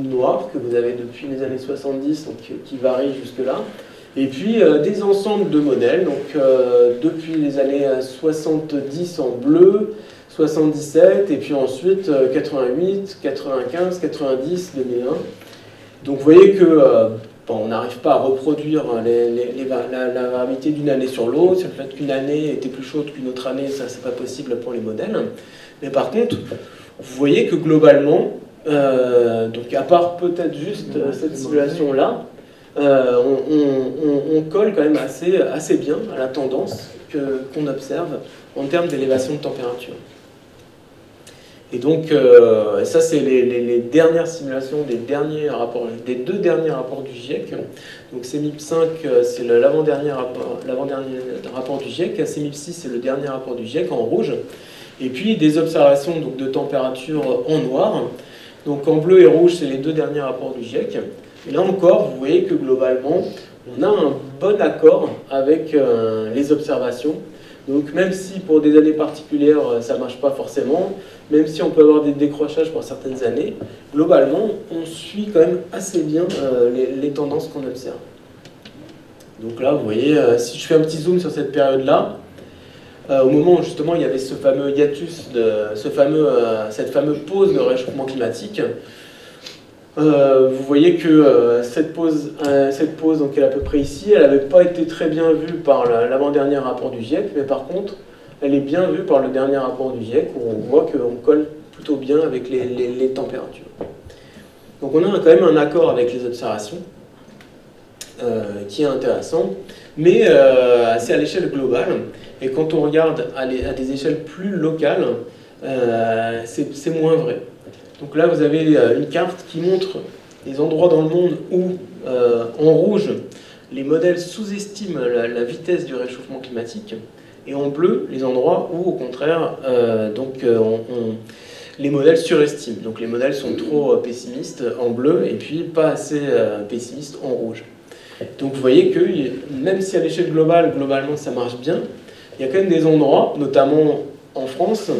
noire que vous avez depuis les années 70, donc, qui varie jusque-là. Et puis des ensembles de modèles, donc depuis les années 70 en bleu, 77, et puis ensuite 88, 95, 90, 2001. Donc vous voyez que bon, on n'arrive pas à reproduire la variabilité d'une année sur l'autre. C'est le fait qu'une année était plus chaude qu'une autre année, ça c'est pas possible pour les modèles. Mais par contre, vous voyez que globalement, donc à part peut-être juste cette simulation-là, on colle quand même assez bien à la tendance qu'on observe en termes d'élévation de température. Et donc, ça c'est les dernières simulations des deux derniers rapports du GIEC. Donc CMIP5, c'est l'avant-dernier rapport du GIEC, CMIP6 c'est le dernier rapport du GIEC en rouge. Et puis des observations donc, de température en noir. Donc en bleu et rouge, c'est les deux derniers rapports du GIEC. Et là encore, vous voyez que globalement, on a un bon accord avec les observations. Donc même si pour des années particulières, ça ne marche pas forcément, même si on peut avoir des décrochages pour certaines années, globalement, on suit quand même assez bien les tendances qu'on observe. Donc là, vous voyez, si je fais un petit zoom sur cette période-là, au moment où justement il y avait ce fameux hiatus, cette fameuse pause de réchauffement climatique, vous voyez que cette pause, donc elle est à peu près ici, elle n'avait pas été très bien vue par l'avant-dernier rapport du GIEC, mais par contre, elle est bien vue par le dernier rapport du GIEC, où on voit qu'on colle plutôt bien avec les températures. Donc on a quand même un accord avec les observations, qui est intéressant, mais c'est à l'échelle globale. Et quand on regarde à des échelles plus locales, c'est moins vrai. Donc là, vous avez une carte qui montre les endroits dans le monde où, en rouge, les modèles sous-estiment la vitesse du réchauffement climatique, et en bleu, les endroits où, au contraire, les modèles surestiment. Donc les modèles sont trop pessimistes en bleu, et puis pas assez pessimistes en rouge. Donc vous voyez que, même si à l'échelle globale, globalement, ça marche bien, il y a quand même des endroits, notamment en France,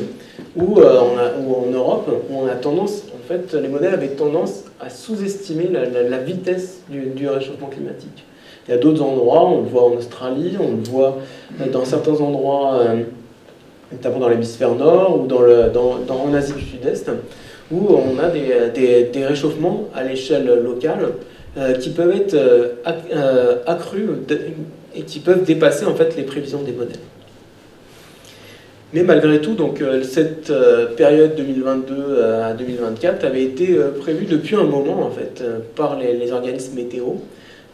ou en Europe, où on a tendance, en fait, les modèles avaient tendance à sous-estimer la vitesse du réchauffement climatique. Il y a d'autres endroits, on le voit en Australie, on le voit dans certains endroits, notamment dans l'hémisphère nord ou en Asie du Sud-Est, où on a des réchauffements à l'échelle locale qui peuvent être accrus et qui peuvent dépasser en fait les prévisions des modèles. Mais malgré tout, donc, cette période 2022 à 2024 avait été prévue depuis un moment en fait, par les organismes météo.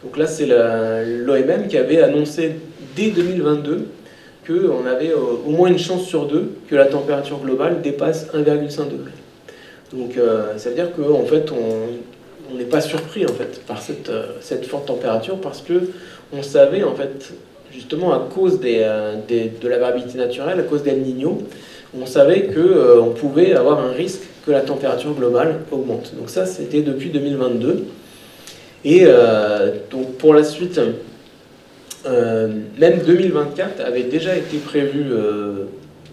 Donc là, c'est l'OMM qui avait annoncé dès 2022 qu'on avait au moins une chance sur deux que la température globale dépasse 1,5 degré. Donc ça veut dire qu'en fait, on n'est pas surpris en fait, par cette forte température parce qu'on savait en fait, justement à cause de la variabilité naturelle, à cause d'El Niño, on savait qu'on pouvait avoir un risque que la température globale augmente. Donc ça, c'était depuis 2022. Et donc pour la suite, même 2024 avait déjà été prévu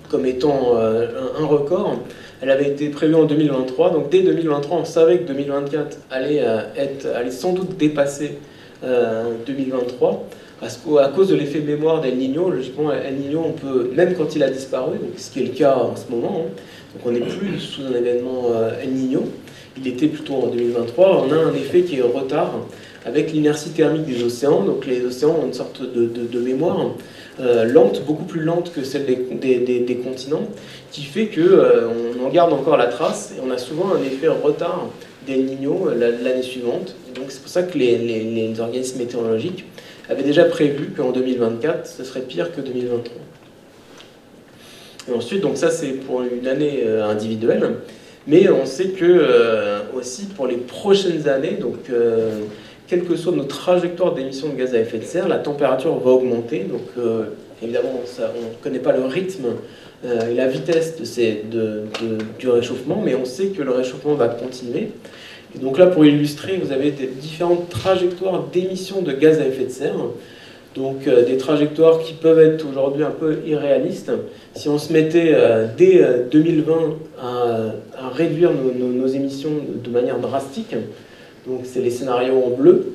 comme étant un record. Elle avait été prévue en 2023. Donc dès 2023, on savait que 2024 allait sans doute dépasser 2023. Parce qu'à cause de l'effet mémoire d'El Niño, logiquement, El Niño, on peut, même quand il a disparu, donc ce qui est le cas en ce moment, donc on n'est plus sous un événement El Niño, il était plutôt en 2023, on a un effet qui est en retard avec l'inertie thermique des océans. Donc les océans ont une sorte de mémoire lente, beaucoup plus lente que celle des continents, qui fait qu'on en garde encore la trace et on a souvent un effet en retard d'El Niño l'année suivante. Donc c'est pour ça que les organismes météorologiques avaient déjà prévu qu'en 2024, ce serait pire que 2023. Et ensuite, donc ça c'est pour une année individuelle, mais on sait que aussi pour les prochaines années, donc quelle que soit notre trajectoire d'émissions de gaz à effet de serre, la température va augmenter. Donc évidemment, on ne connaît pas le rythme et la vitesse du réchauffement, mais on sait que le réchauffement va continuer. Et donc là, pour illustrer, vous avez des différentes trajectoires d'émissions de gaz à effet de serre. Donc des trajectoires qui peuvent être aujourd'hui un peu irréalistes. Si on se mettait dès 2020 à réduire nos émissions de manière drastique, donc c'est les scénarios en bleu,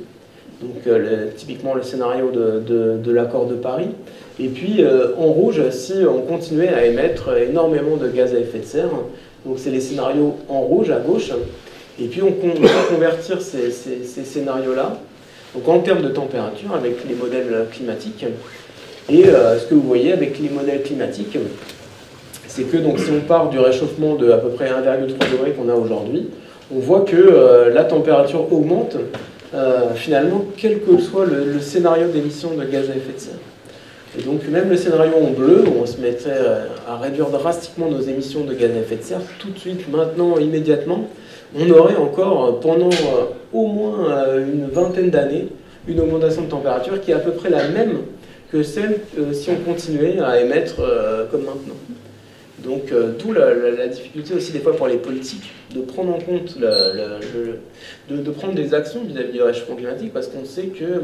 donc typiquement le scénario de l'accord de Paris. Et puis en rouge, si on continuait à émettre énormément de gaz à effet de serre, donc c'est les scénarios en rouge à gauche, et puis on peut convertir ces scénarios-là donc en termes de température avec les modèles climatiques. Et ce que vous voyez avec les modèles climatiques, c'est que donc, si on part du réchauffement de à peu près 1,3 degré qu'on a aujourd'hui, on voit que la température augmente finalement quel que soit le scénario d'émission de gaz à effet de serre. Et donc même le scénario en bleu, où on se mettrait à réduire drastiquement nos émissions de gaz à effet de serre, tout de suite, maintenant, immédiatement, on aurait encore pendant au moins une vingtaine d'années une augmentation de température qui est à peu près la même que celle si on continuait à émettre comme maintenant. Donc d'où la difficulté aussi des fois pour les politiques de prendre en compte, de prendre des actions vis-à-vis du réchauffement climatique, parce qu'on sait que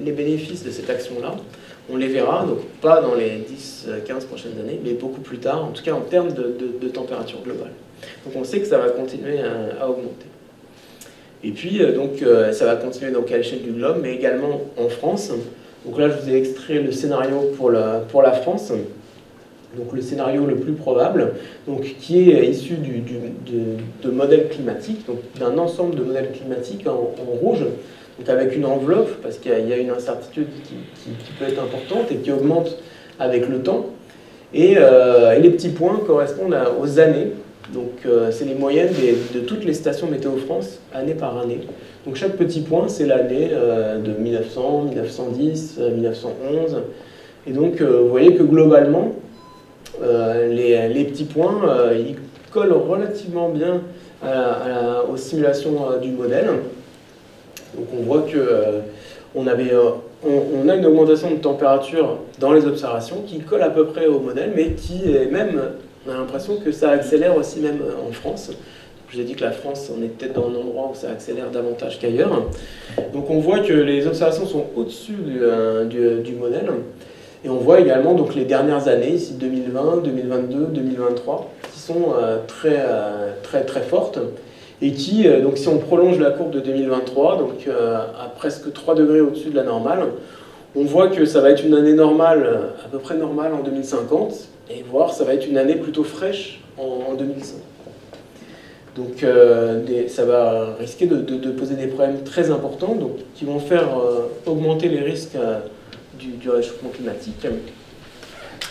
les bénéfices de cette action-là, on les verra, donc pas dans les 10-15 prochaines années, mais beaucoup plus tard, en tout cas en termes de température globale. Donc on sait que ça va continuer à augmenter. Et puis donc ça va continuer donc à l'échelle du globe, mais également en France. Donc là je vous ai extrait le scénario pour la France. Donc le scénario le plus probable, donc, qui est issu de modèles climatiques, donc d'un ensemble de modèles climatiques en rouge, donc avec une enveloppe, parce qu'il y a une incertitude qui peut être importante et qui augmente avec le temps. Et les petits points correspondent aux années, donc c'est les moyennes de toutes les stations Météo France, année par année. Donc chaque petit point, c'est l'année de 1900, 1910, 1911. Et donc vous voyez que globalement, les petits points, ils collent relativement bien aux simulations du modèle. Donc on voit qu'on a une augmentation de température dans les observations qui colle à peu près au modèle, mais qui est même, on a l'impression que ça accélère aussi même en France. Je vous ai dit que la France, on est peut-être dans un endroit où ça accélère davantage qu'ailleurs. Donc on voit que les observations sont au-dessus du modèle. Et on voit également donc, les dernières années, ici 2020, 2022, 2023, qui sont très fortes. Et qui, donc si on prolonge la courbe de 2023, donc à presque 3 degrés au-dessus de la normale, on voit que ça va être une année normale, à peu près normale en 2050, et voire ça va être une année plutôt fraîche en 2100. Donc ça va risquer de poser des problèmes très importants, donc, qui vont faire augmenter les risques du réchauffement climatique.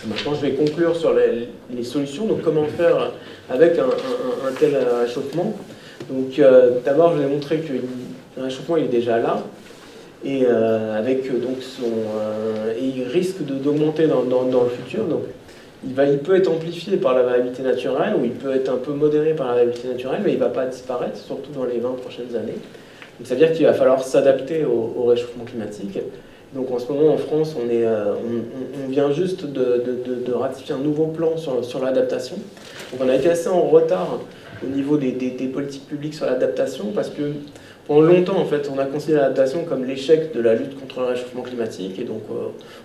Maintenant, je vais conclure sur les solutions. Donc, comment faire avec un tel réchauffement? Donc, d'abord, je vais montrer que le réchauffement il est déjà là, et avec donc il risque d'augmenter dans le futur. Donc, il peut être amplifié par la variabilité naturelle, ou il peut être un peu modéré par la variabilité naturelle, mais il ne va pas disparaître, surtout dans les 20 prochaines années. Donc, ça veut dire qu'il va falloir s'adapter au réchauffement climatique. Donc en ce moment en France, on vient juste de ratifier un nouveau plan sur l'adaptation. Donc on a été assez en retard au niveau des politiques publiques sur l'adaptation, parce que pendant longtemps en fait, on a considéré l'adaptation comme l'échec de la lutte contre le réchauffement climatique, et donc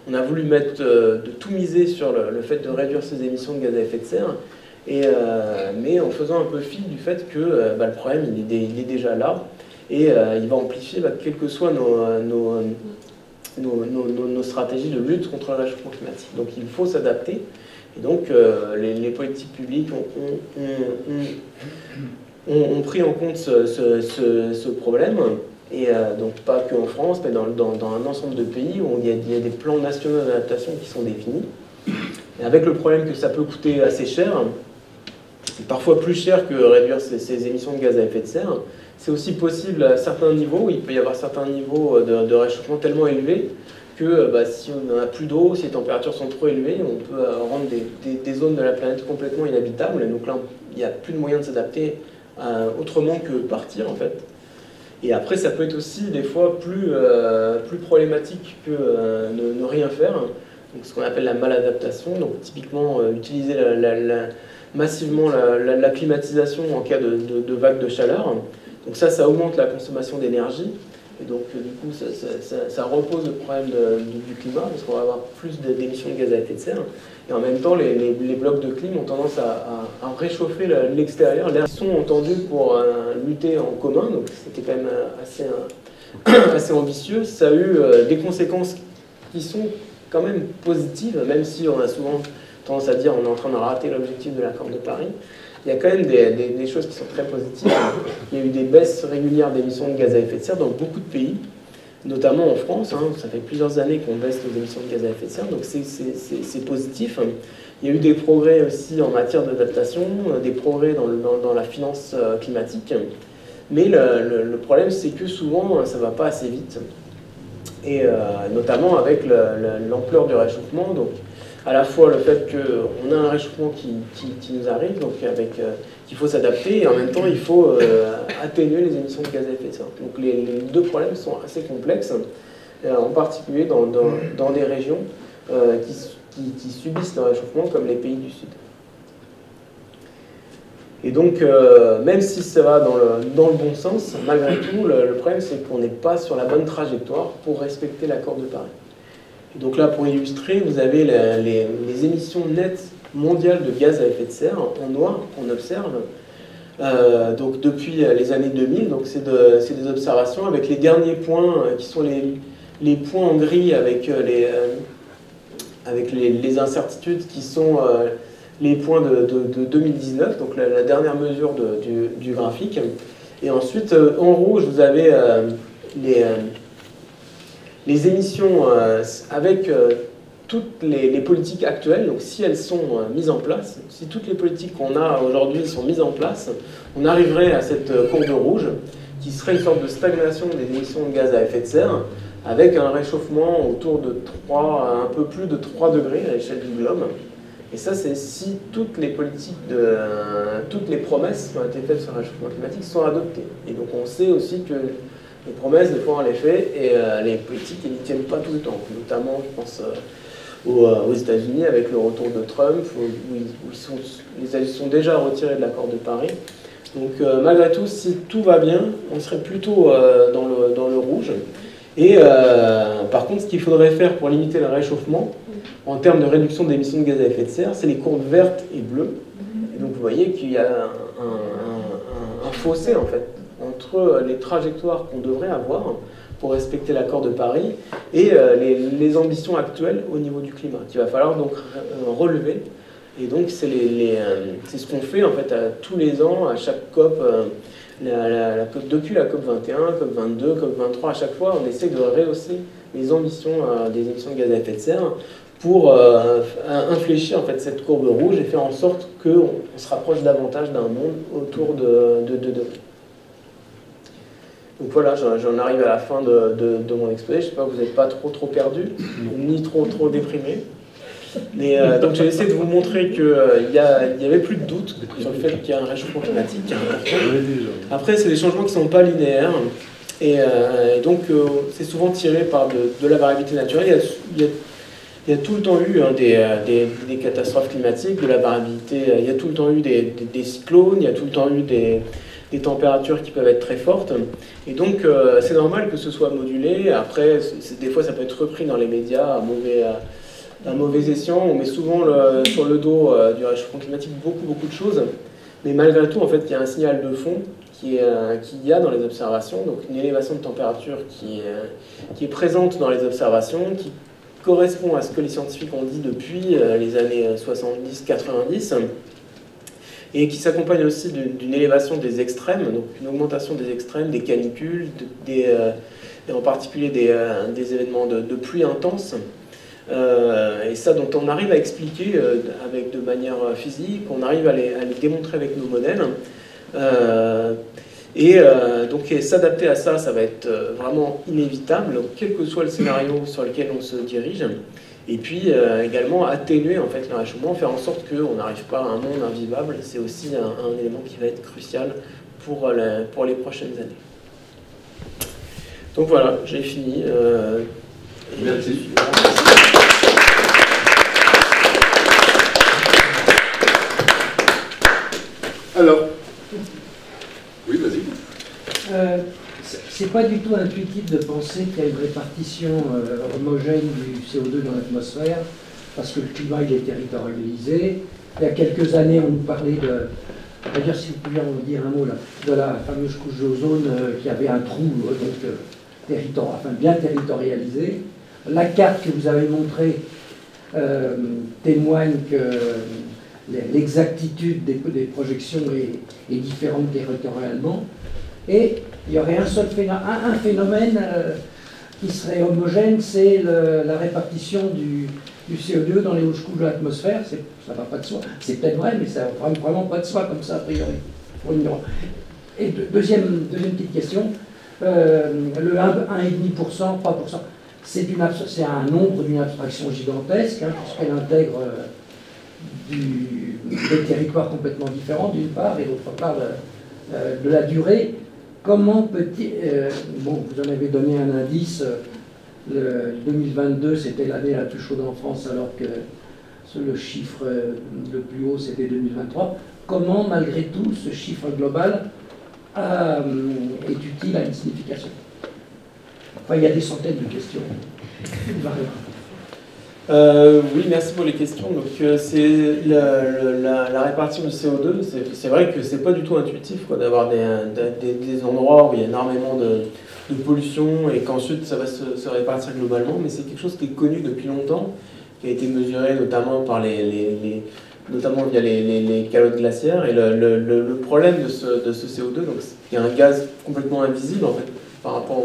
on a voulu de tout miser sur le fait de réduire ses émissions de gaz à effet de serre, mais en faisant un peu fi du fait que le problème il est déjà là, et il va amplifier quelles que soient nos stratégies de lutte contre le réchauffement climatique. Donc il faut s'adapter. Et donc les politiques publiques ont pris en compte ce problème. Et donc pas qu'en France, mais dans un ensemble de pays où il y a des plans nationaux d'adaptation qui sont définis. Et avec le problème que ça peut coûter assez cher, parfois plus cher que réduire ses émissions de gaz à effet de serre. C'est aussi possible à certains niveaux, il peut y avoir certains niveaux de réchauffement tellement élevés que si on n'a plus d'eau, si les températures sont trop élevées, on peut rendre des zones de la planète complètement inhabitables. Et donc là, il n'y a plus de moyen de s'adapter autrement que partir en fait. Et après, ça peut être aussi des fois plus problématique que ne rien faire. Donc, ce qu'on appelle la maladaptation. Donc typiquement, utiliser massivement la climatisation en cas de vague de chaleur. Donc ça augmente la consommation d'énergie, et donc du coup ça repose le problème du climat, parce qu'on va avoir plus d'émissions de gaz à effet de serre, et en même temps les blocs de clim ont tendance à réchauffer l'extérieur. Les sont entendus pour lutter en commun, donc c'était quand même assez ambitieux, ça a eu des conséquences qui sont quand même positives, même si on a souvent tendance à dire on est en train de rater l'objectif de l'accord de Paris. Il y a quand même des choses qui sont très positives. Il y a eu des baisses régulières d'émissions de gaz à effet de serre dans beaucoup de pays, notamment en France. Ça fait plusieurs années qu'on baisse nos émissions de gaz à effet de serre, donc c'est positif. Il y a eu des progrès aussi en matière d'adaptation, des progrès dans la finance climatique. Mais le problème, c'est que souvent, ça ne va pas assez vite. Et notamment avec l'ampleur du réchauffement. Donc, à la fois le fait qu'on a un réchauffement qui nous arrive, donc qu'il faut s'adapter, et en même temps, il faut atténuer les émissions de gaz à effet de serre. Donc, les deux problèmes sont assez complexes, en particulier dans des régions qui subissent le réchauffement, comme les pays du Sud. Et donc, même si ça va dans le bon sens, malgré tout, le problème, c'est qu'on n'est pas sur la bonne trajectoire pour respecter l'accord de Paris. Et donc là, pour illustrer, vous avez les émissions nettes mondiales de gaz à effet de serre en noir qu'on observe donc depuis les années 2000. Donc c'est des observations avec les derniers points qui sont les points en gris avec les incertitudes qui sont les points de 2019, donc la dernière mesure du graphique. Et ensuite, en rouge, vous avez les émissions avec toutes les politiques actuelles. Donc si elles sont mises en place, si toutes les politiques qu'on a aujourd'hui sont mises en place, on arriverait à cette courbe rouge qui serait une sorte de stagnation des émissions de gaz à effet de serre avec un réchauffement autour de un peu plus de 3 degrés à l'échelle du globe. Et ça, c'est si toutes les politiques, toutes les promesses qui ont été faites sur le réchauffement climatique sont adoptées. Et donc on sait aussi que les promesses, des fois, on les fait, et les politiques, elles n'y tiennent pas tout le temps. Notamment, je pense aux États-Unis, avec le retour de Trump, où ils sont déjà retirés de l'accord de Paris. Donc malgré tout, si tout va bien, on serait plutôt dans le rouge. Et par contre, ce qu'il faudrait faire pour limiter le réchauffement, en termes de réduction d'émissions de gaz à effet de serre, c'est les courbes vertes et bleues. Et donc vous voyez qu'il y a un fossé en fait entre les trajectoires qu'on devrait avoir pour respecter l'accord de Paris et les ambitions actuelles au niveau du climat, qu'il va falloir donc relever. Et donc c'est ce qu'on fait en fait tous les ans, à chaque COP, depuis la COP 21, COP 22, COP 23, à chaque fois on essaie de rehausser les ambitions des émissions de gaz à effet de serre pour infléchir en fait cette courbe rouge et faire en sorte qu'on se rapproche davantage d'un monde autour de 2 degrés. Donc voilà, j'en arrive à la fin de mon exposé. Je ne sais pas, vous n'êtes pas trop perdu, ni trop déprimé. Mais donc j'ai essayé de vous montrer qu'il n'y avait plus de doute sur le fait qu'il y a un réchauffement climatique. Après, c'est des changements qui ne sont pas linéaires. Et donc c'est souvent tiré par de la variabilité naturelle. Il y a tout le temps eu des catastrophes climatiques, de la variabilité. Il y a tout le temps eu des cyclones, il y a tout le temps eu des températures qui peuvent être très fortes. Et donc, c'est normal que ce soit modulé. Après, des fois, ça peut être repris dans les médias à mauvais escient. On met souvent sur le dos du réchauffement climatique beaucoup de choses. Mais malgré tout, en fait, il y a un signal de fond qu'il y a dans les observations. Donc, une élévation de température qui est présente dans les observations, qui correspond à ce que les scientifiques ont dit depuis les années 70-90. Et qui s'accompagne aussi d'une élévation des extrêmes, donc une augmentation des extrêmes, des canicules, et en particulier des événements de pluie intense. Et ça, dont on arrive à expliquer de manière physique, on arrive à les démontrer avec nos modèles. Donc s'adapter à ça, ça va être vraiment inévitable, donc, quel que soit le scénario sur lequel on se dirige. Et puis également atténuer en fait, le réchauffement, faire en sorte qu'on n'arrive pas à un monde invivable. C'est aussi un élément qui va être crucial pour les prochaines années. Donc voilà, j'ai fini. Merci. Alors, oui, vas-y. C'est pas du tout intuitif de penser qu'il y a une répartition homogène du CO2 dans l'atmosphère, parce que le climat il est territorialisé. Il y a quelques années, on nous parlait on va dire, si vous pouviez en dire un mot là, de la fameuse couche d'ozone qui avait un trou, donc bien territorialisé. La carte que vous avez montrée témoigne que l'exactitude des projections est différente territorialement. Et il y aurait un phénomène qui serait homogène, c'est la répartition du CO2 dans les hautes couches de l'atmosphère. Ça va pas de soi. C'est peut-être vrai, mais ça va vraiment pas de soi comme ça, a priori. Et deuxième petite question, le 1,5%, 3%, c'est un nombre d'une abstraction gigantesque, hein, puisqu'elle intègre des territoires complètement différents, d'une part, et d'autre part, de la durée. Comment peut-il... bon, vous en avez donné un indice, le 2022, c'était l'année la plus chaude en France, alors que le chiffre le plus haut, c'était 2023. Comment, malgré tout, ce chiffre global est utile à une signification? Enfin, il y a des centaines de questions. Oui, merci pour les questions. Donc, c'est la répartition du CO2. C'est vrai que c'est pas du tout intuitif d'avoir des endroits où il y a énormément de pollution et qu'ensuite ça va se répartir globalement, mais c'est quelque chose qui est connu depuis longtemps, qui a été mesuré notamment par notamment via les calottes glaciaires. Et le problème de ce CO2, donc il y a un gaz complètement invisible en fait par rapport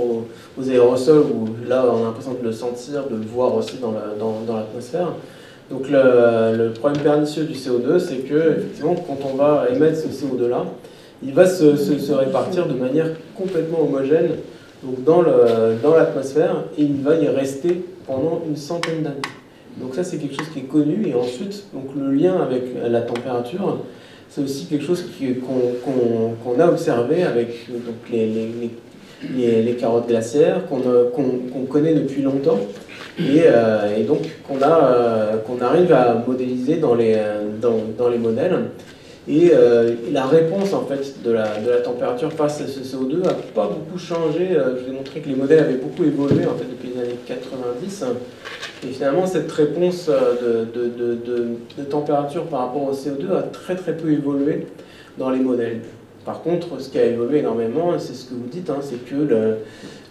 aux aérosols, où là on a l'impression de le sentir, de le voir aussi dans l'atmosphère. Donc le problème pernicieux du CO2, c'est que effectivement quand on va émettre ce CO2 là, il va se répartir de manière complètement homogène donc dans l'atmosphère, et il va y rester pendant une centaine d'années. Donc ça c'est quelque chose qui est connu. Et ensuite donc le lien avec la température, c'est aussi quelque chose qu'on a observé avec donc les carottes glaciaires qu'on connaît depuis longtemps et donc qu'on arrive à modéliser dans les modèles. Et la réponse en fait de la température face à ce CO2 n'a pas beaucoup changé. Je vous ai montré que les modèles avaient beaucoup évolué en fait depuis les années 90. Et finalement cette réponse de température par rapport au CO2 a très peu évolué dans les modèles. Par contre, ce qui a évolué énormément, c'est ce que vous dites, hein, c'est que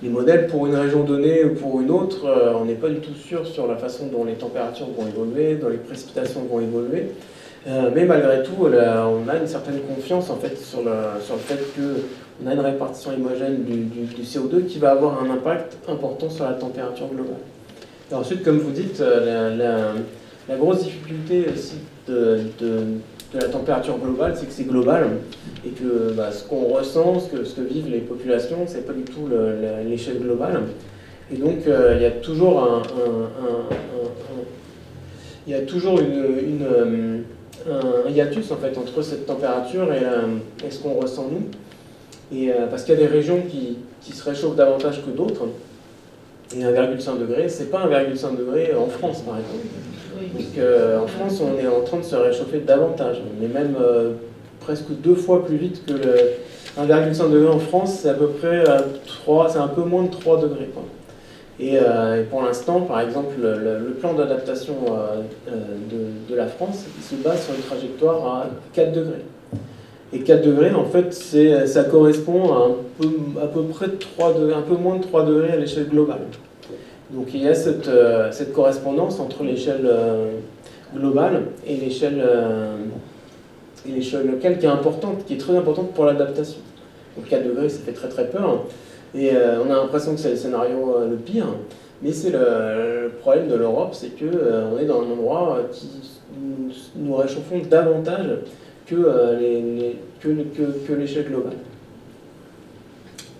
les modèles pour une région donnée ou pour une autre, on n'est pas du tout sûr sur la façon dont les températures vont évoluer, dont les précipitations vont évoluer. Mais malgré tout, on a une certaine confiance en fait, sur le fait qu'on a une répartition homogène du CO2 qui va avoir un impact important sur la température globale. Et ensuite, comme vous dites, la grosse difficulté aussi de la température globale, c'est que c'est global et que ce qu'on ressent, ce que vivent les populations, c'est pas du tout l'échelle globale. Et donc il y a toujours un hiatus en fait entre cette température et ce qu'on ressent nous. Et parce qu'il y a des régions qui se réchauffent davantage que d'autres. Et 1,5 degré, c'est pas 1,5 degré en France par exemple. Donc en France, on est en train de se réchauffer davantage. On est même presque 2 fois plus vite que le 1,5 degré en France, c'est à peu près c'est un peu moins de 3 degrés. Quoi. Et pour l'instant, par exemple, le plan d'adaptation de la France, il se base sur une trajectoire à 4 degrés. Et 4 degrés, en fait, ça correspond à peu près un peu moins de 3 degrés à l'échelle globale. Donc il y a cette correspondance entre l'échelle globale et l'échelle locale qui est importante, qui est très importante pour l'adaptation. Donc 4 degrés, ça fait très peur. Et on a l'impression que c'est le scénario le pire. Mais c'est le problème de l'Europe, c'est qu'on est dans un endroit qui nous réchauffons davantage que l'échelle globale.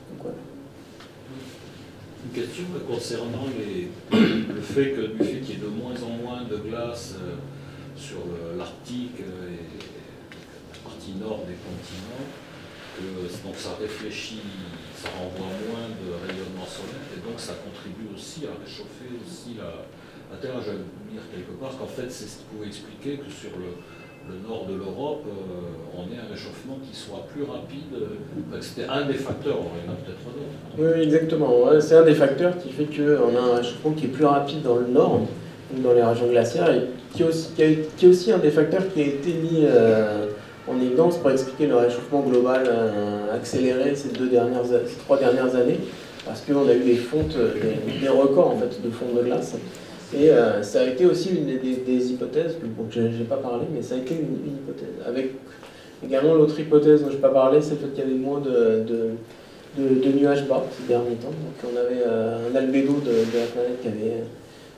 Donc, voilà. Une question concernant le fait qu'il y ait de moins en moins de glace sur l'Arctique et la partie nord des continents, donc ça réfléchit, ça renvoie moins de rayonnement solaire et donc ça contribue aussi à réchauffer aussi la Terre. Je veux dire quelque part qu'en fait c'est ce qui pouvait expliquer que sur le nord de l'Europe, on ait un réchauffement qui soit plus rapide. C'était un des facteurs, il y en a peut-être d'autres. Oui, exactement. Ouais, c'est un des facteurs qui fait qu'on a un réchauffement qui est plus rapide dans le nord, dans les régions glaciaires, et qui est aussi un des facteurs qui a été mis en évidence pour expliquer le réchauffement global accéléré ces 3 dernières années. parce qu'on a eu des fontes, des records en fait, de fonte de glace. Et ça a été aussi une des hypothèses, donc je n'ai pas parlé, mais ça a été une hypothèse. Avec également l'autre hypothèse dont je n'ai pas parlé, c'est le fait qu'il y avait moins de nuages bas ces derniers temps. Donc on avait un albédo de la planète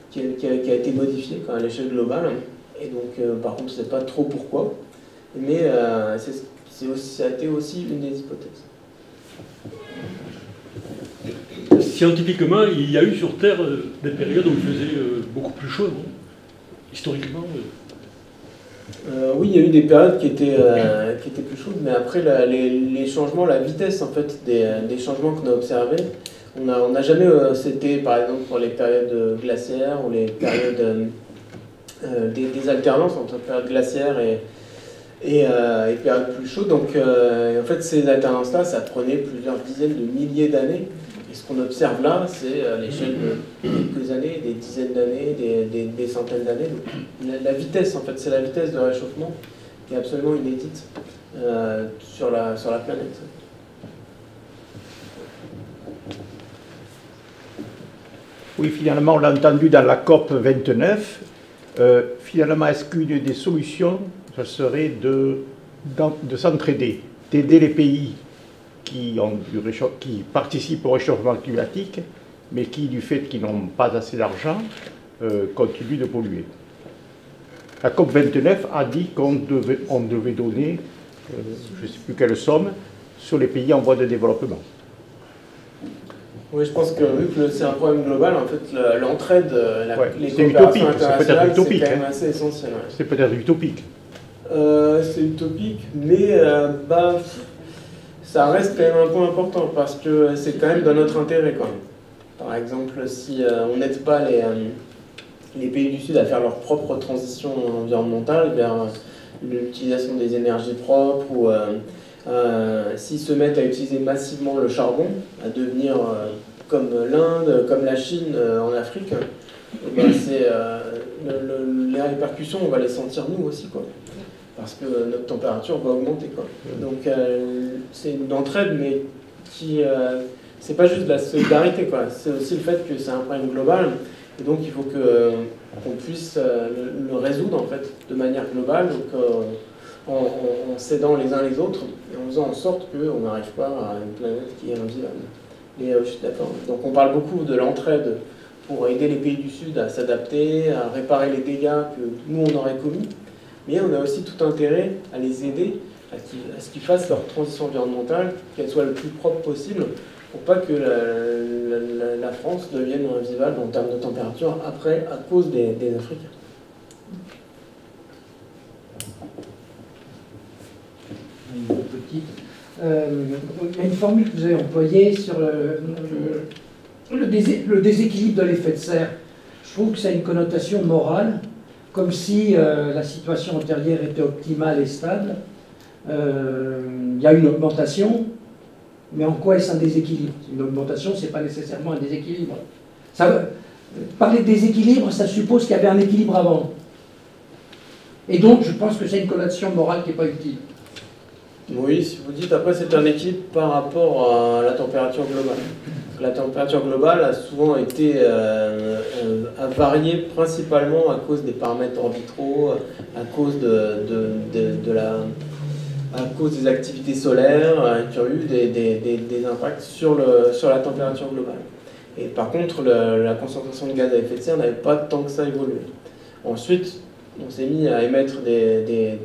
qui a été modifié à l'échelle globale. Et donc par contre, je ne sais pas trop pourquoi. Mais ça a été aussi une des hypothèses. Scientifiquement, il y a eu sur Terre des périodes où il faisait beaucoup plus chaud, non? Historiquement. Oui, il y a eu des périodes qui étaient plus chaudes, mais après les changements, la vitesse en fait des changements qu'on a observés, on n'a jamais, c'était par exemple pour les périodes glaciaires ou les périodes des alternances entre périodes glaciaires et périodes plus chaudes. Donc en fait ces alternances-là, ça prenait plusieurs dizaines de milliers d'années. Et ce qu'on observe là, c'est à l'échelle de quelques années, des dizaines d'années, des centaines d'années. La vitesse, en fait, c'est la vitesse de réchauffement qui est absolument inédite sur la planète. Oui, finalement, on l'a entendu dans la COP 29. Finalement, est-ce qu'une des solutions, ce serait de s'entraider, d'aider les pays qui participent au réchauffement climatique, mais qui, du fait qu'ils n'ont pas assez d'argent, continuent de polluer. La COP29 a dit qu'on devait donner, je ne sais plus quelle somme, sur les pays en voie de développement. Oui, je pense que vu que c'est un problème global, en fait, l'entraide, les c'est coopérations utopique, internationales, c'est quand même hein. assez essentiel. Ouais. C'est peut-être utopique. C'est utopique, mais ça reste quand même un point important parce que c'est quand même dans notre intérêt quand même. Par exemple, si on n'aide pas les pays du Sud à faire leur propre transition environnementale vers l'utilisation des énergies propres ou s'ils se mettent à utiliser massivement le charbon, à devenir comme l'Inde, comme la Chine en Afrique, les répercussions, on va les sentir nous aussi, quoi. Parce que notre température va augmenter, quoi. Donc c'est une entraide, mais qui c'est pas juste de la solidarité, quoi. C'est aussi le fait que c'est un problème global, et donc il faut qu'on puisse le résoudre en fait de manière globale, donc en s'aidant les uns les autres et en faisant en sorte qu'on n'arrive pas à une planète qui est invivable. Et je suis d'accord. Donc on parle beaucoup de l'entraide pour aider les pays du Sud à s'adapter, à réparer les dégâts que nous on aurait commis. Mais on a aussi tout intérêt à les aider à ce qu'ils fassent leur transition environnementale, qu'elle soit le plus propre possible, pour pas que la France devienne invivable en termes de température après à cause des Africains. Une petite. Il y a une formule que vous avez employée sur le déséquilibre de l'effet de serre. Je trouve que ça a une connotation morale, comme si la situation antérieure était optimale et stable. Il y a une augmentation, mais en quoi est-ce un déséquilibre? Une augmentation, ce n'est pas nécessairement un déséquilibre. Parler de déséquilibre, ça suppose qu'il y avait un équilibre avant. Et donc, je pense que c'est une connotation morale qui n'est pas utile. Oui, si vous dites, après c'est un équilibre par rapport à la température globale. La température globale a souvent été a varié principalement à cause des paramètres orbitraux, à cause à cause des activités solaires qui ont eu des impacts sur la température globale. Et par contre, la concentration de gaz à effet de serre n'avait pas tant que ça évolué. Ensuite, on s'est mis à émettre des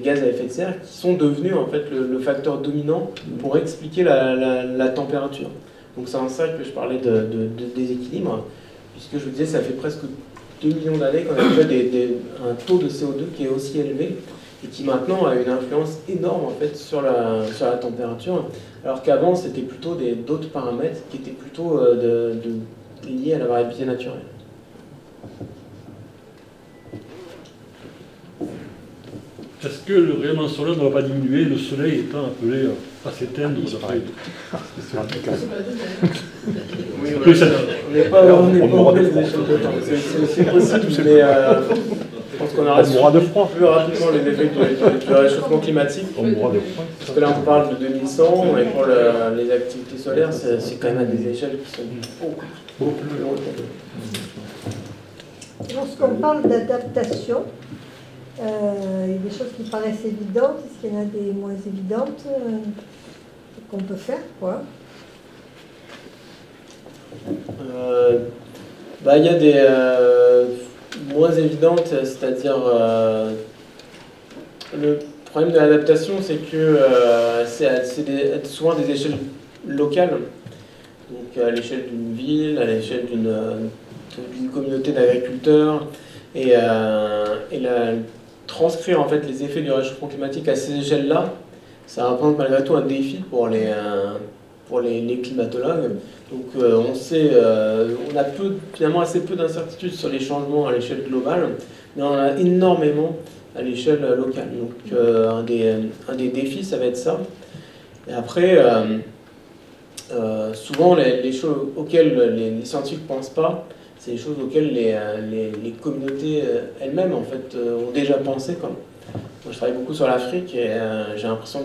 gaz à effet de serre qui sont devenus en fait le facteur dominant pour expliquer la température. Donc c'est en ça que je parlais de déséquilibre, puisque je vous disais ça fait presque 2 millions d'années qu'on a fait un taux de CO2 qui est aussi élevé et qui maintenant a une influence énorme en fait sur la température, alors qu'avant c'était plutôt d'autres paramètres qui étaient plutôt liés à la variabilité naturelle. Est-ce que le rayonnement solaire ne va pas diminuer, le soleil étant appelé à s'éteindre? On n'est pas au niveau des choses de temps. C'est possible, mais en pense qu'on On aura mourra de froid. plus rapidement les effets du réchauffement climatique. On mourra de froid. Parce que là, on parle de 2100, et pour les activités solaires, c'est quand même à des échelles qui sont beaucoup plus longues. Lorsqu'on parle d'adaptation, il y a des choses qui paraissent évidentes, est-ce qu'il y en a des moins évidentes qu'on peut faire, quoi? Il y a des moins évidentes, c'est-à-dire le problème de l'adaptation, c'est que c'est souvent des échelles locales, donc à l'échelle d'une ville, à l'échelle d'une communauté d'agriculteurs, et transcrire en fait les effets du réchauffement climatique à ces échelles-là, ça représente malgré tout un défi pour les climatologues. Donc on a finalement assez peu d'incertitudes sur les changements à l'échelle globale, mais on en a énormément à l'échelle locale. Donc un des défis, ça va être ça. Et après, souvent les choses auxquelles les scientifiques ne pensent pas, c'est les choses auxquelles les communautés elles-mêmes en fait, ont déjà pensé. Moi, je travaille beaucoup sur l'Afrique et j'ai l'impression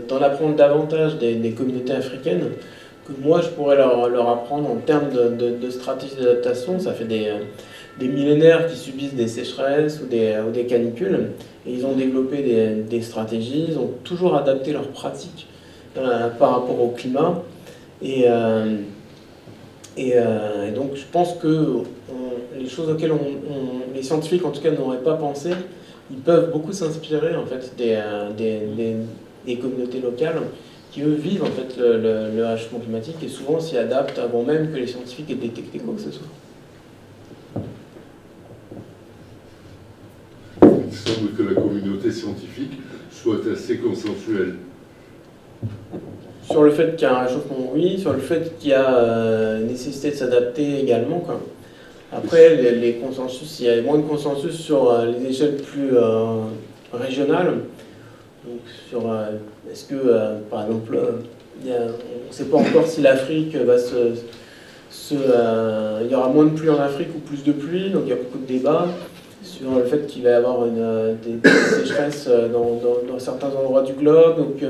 d'en apprendre davantage des communautés africaines que moi je pourrais leur apprendre en termes de stratégie d'adaptation. Ça fait des millénaires qui subissent des sécheresses ou des canicules, et ils ont développé des stratégies, ils ont toujours adapté leurs pratiques par rapport au climat. Et donc je pense que les choses auxquelles les scientifiques en tout cas n'auraient pas pensé, ils peuvent beaucoup s'inspirer en fait des communautés locales qui eux vivent en fait le réchauffement climatique et souvent s'y adaptent avant même que les scientifiques aient détecté quoi que ce soit. Il semble que la communauté scientifique soit assez consensuelle. Sur le fait qu'il y a un réchauffement, oui. Sur le fait qu'il y a nécessité de s'adapter également, quoi. Après, les consensus, il y a moins de consensus sur les échelles plus régionales. Donc, sur est-ce que, par exemple, on ne sait pas encore si l'Afrique va il y aura moins de pluie en Afrique ou plus de pluie, donc il y a beaucoup de débats sur le fait qu'il va y avoir des sécheresses dans certains endroits du globe, donc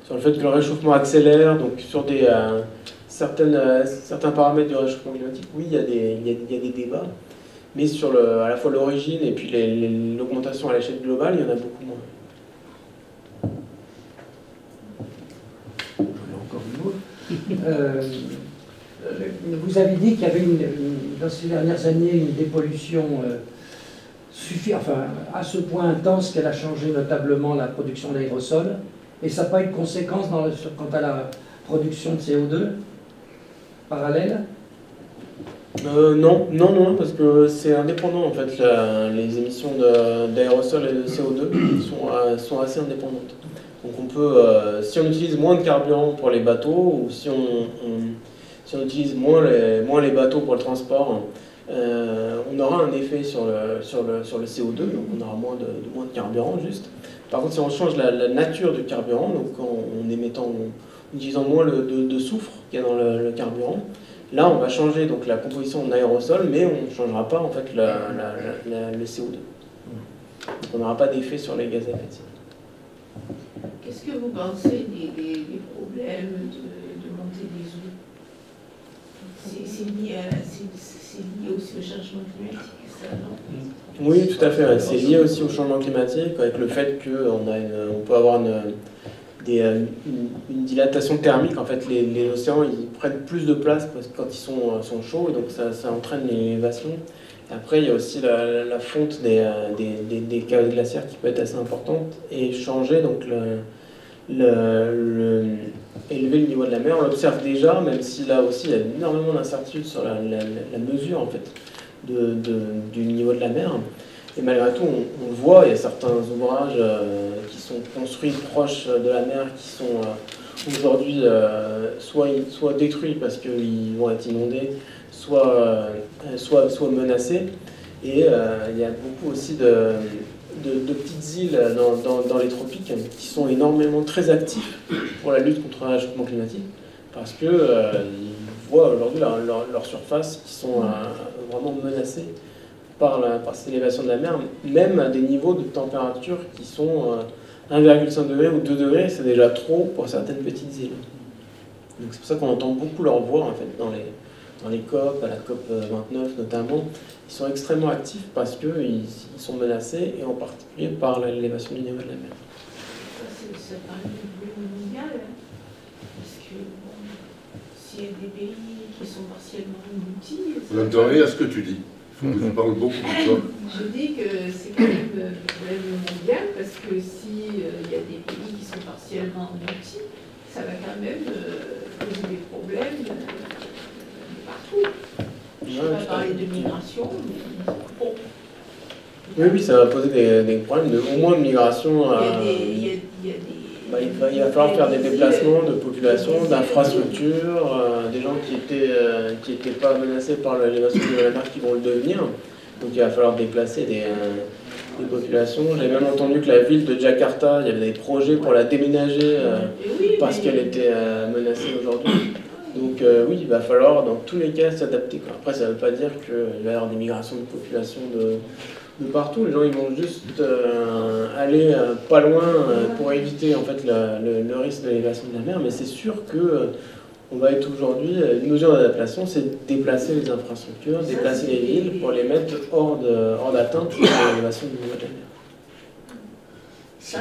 sur le fait que le réchauffement accélère, donc sur certains paramètres du réchauffement climatique, oui, il y a des débats, mais sur à la fois l'origine et puis l'augmentation à l'échelle globale, il y en a beaucoup moins. Encore une autre. Vous avez dit qu'il y avait dans ces dernières années une dépollution à ce point intense qu'elle a changé notablement la production d'aérosols, et ça n'a pas eu de conséquences quant à la production de CO2 parallèle? Non, parce que c'est indépendant en fait. Les émissions d'aérosols et de CO2 sont assez indépendantes. Donc on peut, si on utilise moins de carburant pour les bateaux, ou si on utilise moins les bateaux pour le transport, on aura un effet sur le CO2, donc on aura moins de carburant juste. Par contre, si on change la nature du carburant, donc en utilisant moins de soufre qu'il y a dans le carburant, là on va changer donc la composition de l'aérosol, mais on ne changera pas en fait le CO2. Donc on n'aura pas d'effet sur les gaz à effet de serre. Qu'est-ce que vous pensez des problèmes de montée des eaux? C'est lié aussi au changement climatique, ça, non? Oui, tout à fait. Ouais. C'est lié aussi au changement climatique, avec le fait qu'on peut avoir une dilatation thermique. En fait, les océans ils prennent plus de place quand ils sont chauds, et donc ça entraîne l'élévation. Après, il y a aussi la fonte des calottes glaciaires qui peut être assez importante et changer, donc élever le niveau de la mer. On l'observe déjà, même si là aussi il y a énormément d'incertitudes sur la mesure en fait du niveau de la mer. Et malgré tout, on le voit, il y a certains ouvrages qui sont construits proches de la mer qui sont aujourd'hui soit détruits parce qu'ils vont être inondés, soit menacés. Et il y a beaucoup aussi de petites îles dans les tropiques qui sont très actifs pour la lutte contre le réchauffement climatique, parce qu'ils voient aujourd'hui leur surface qui sont vraiment menacées par cette élévation de la mer, même à des niveaux de température qui sont 1,5 degré ou 2 degrés, c'est déjà trop pour certaines petites îles. Donc c'est pour ça qu'on entend beaucoup leur voix en fait, dans les COP, à la COP 29 notamment. Ils sont extrêmement actifs parce qu'ils sont menacés, et en particulier par l'élévation du niveau de la mer. Ça parle du volume mondial, hein, parce que bon, s'il y a des pays qui sont partiellement engloutis... On n'entend rien à ce que tu dis. Il faut que tu parles beaucoup plus fort. Je dis que c'est quand même un problème mondial, parce que s'il y a des pays qui sont partiellement engloutis, ça va quand même poser des problèmes partout. Je ne vais pas parler de migration, mais bon. Oui, ça va poser des problèmes au moins de migration. Il va falloir faire des déplacements de population, d'infrastructures, des gens qui étaient pas menacés par l'élévation de la mer qui vont le devenir. Donc il va falloir déplacer des populations. J'ai même entendu que la ville de Jakarta, il y avait des projets pour la déménager parce qu'elle était menacée aujourd'hui. Donc oui, il va falloir dans tous les cas s'adapter. Après, ça ne veut pas dire qu'il va y avoir des migrations de population de partout. Les gens ils vont juste aller pas loin pour éviter en fait le risque de l'élévation de la mer, mais c'est sûr que on va être aujourd'hui, une mesure d'adaptation, c'est de déplacer les infrastructures, déplacer les villes pour les mettre hors d'atteinte de l'élévation du niveau de la mer. Si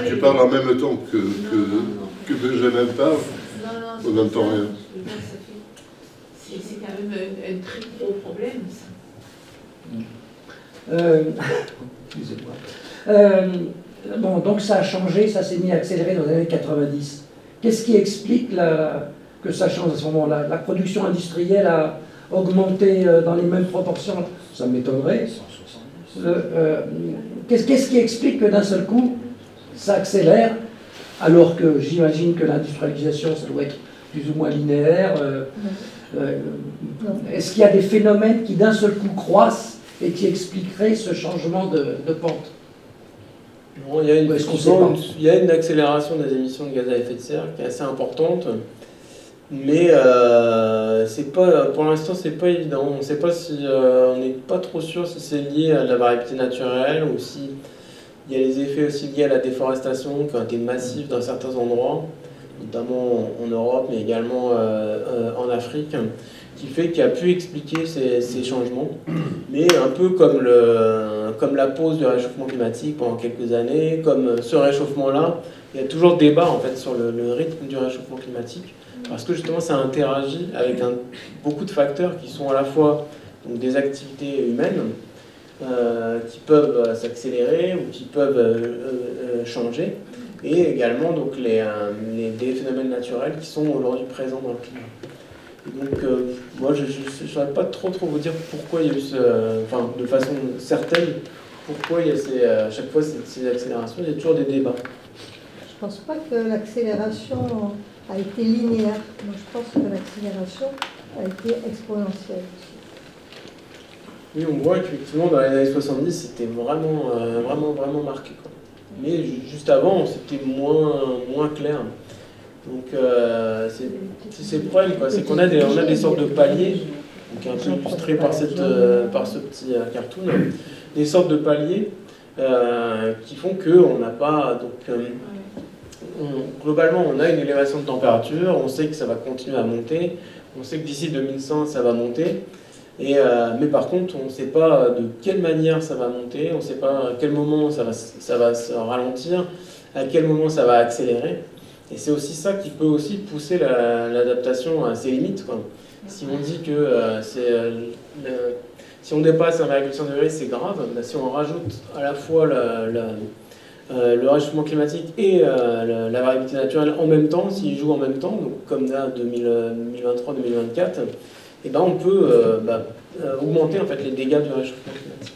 tu parles en même temps que Benjamin parle, on n'entend rien. C'est quand même un très gros problème, ça. Excusez-moi. Bon, donc ça a changé, ça s'est mis à accélérer dans les années 90. Qu'est-ce qui explique que ça change à ce moment-là? La production industrielle a augmenté dans les mêmes proportions? Ça m'étonnerait. Qu'est-ce qui explique que d'un seul coup, ça accélère, alors que j'imagine que l'industrialisation, ça doit être plus ou moins linéaire? Est-ce qu'il y a des phénomènes qui d'un seul coup croissent et qui expliquerait ce changement de pente? Bon, il y a une accélération des émissions de gaz à effet de serre qui est assez importante, mais c'est pas, pour l'instant c'est pas évident. On sait pas si, on n'est pas trop sûr si c'est lié à la variabilité naturelle ou si il y a les effets aussi liés à la déforestation qui ont été massifs dans certains endroits, notamment en Europe mais également en Afrique, qui fait qu'il a pu expliquer ces changements. Mais un peu comme la pause du réchauffement climatique pendant quelques années, comme ce réchauffement-là, il y a toujours débat en fait sur le rythme du réchauffement climatique, parce que justement ça interagit avec beaucoup de facteurs qui sont à la fois donc, des activités humaines qui peuvent s'accélérer ou qui peuvent changer, et également donc, des phénomènes naturels qui sont aujourd'hui présents dans le climat. Donc, moi, je ne saurais pas trop vous dire pourquoi il y a eu enfin, de façon certaine, pourquoi il y a à chaque fois ces accélérations. Il y a toujours des débats. Je ne pense pas que l'accélération a été linéaire. Moi, je pense que l'accélération a été exponentielle. Oui, on voit qu'effectivement, dans les années 70, c'était vraiment marqué, quoi. Mais juste avant, c'était moins clair. Donc c'est le problème, c'est qu'on a des sortes de paliers, donc un peu illustrés par ce petit cartoon, des sortes de paliers qui font qu'on n'a pas... Donc, globalement, on a une élévation de température, on sait que ça va continuer à monter, on sait que d'ici 2100, ça va monter, mais par contre, on ne sait pas de quelle manière ça va monter, on ne sait pas à quel moment ça va se ralentir, à quel moment ça va accélérer. Et c'est aussi ça qui peut aussi pousser l'adaptation à ses limites, quoi. Si on dit que si on dépasse 1,5 degré, c'est grave, si on rajoute à la fois le réchauffement climatique et la variabilité naturelle en même temps, s'ils jouent en même temps, donc comme là 2023-2024, et ben on peut augmenter en fait, les dégâts du réchauffement climatique.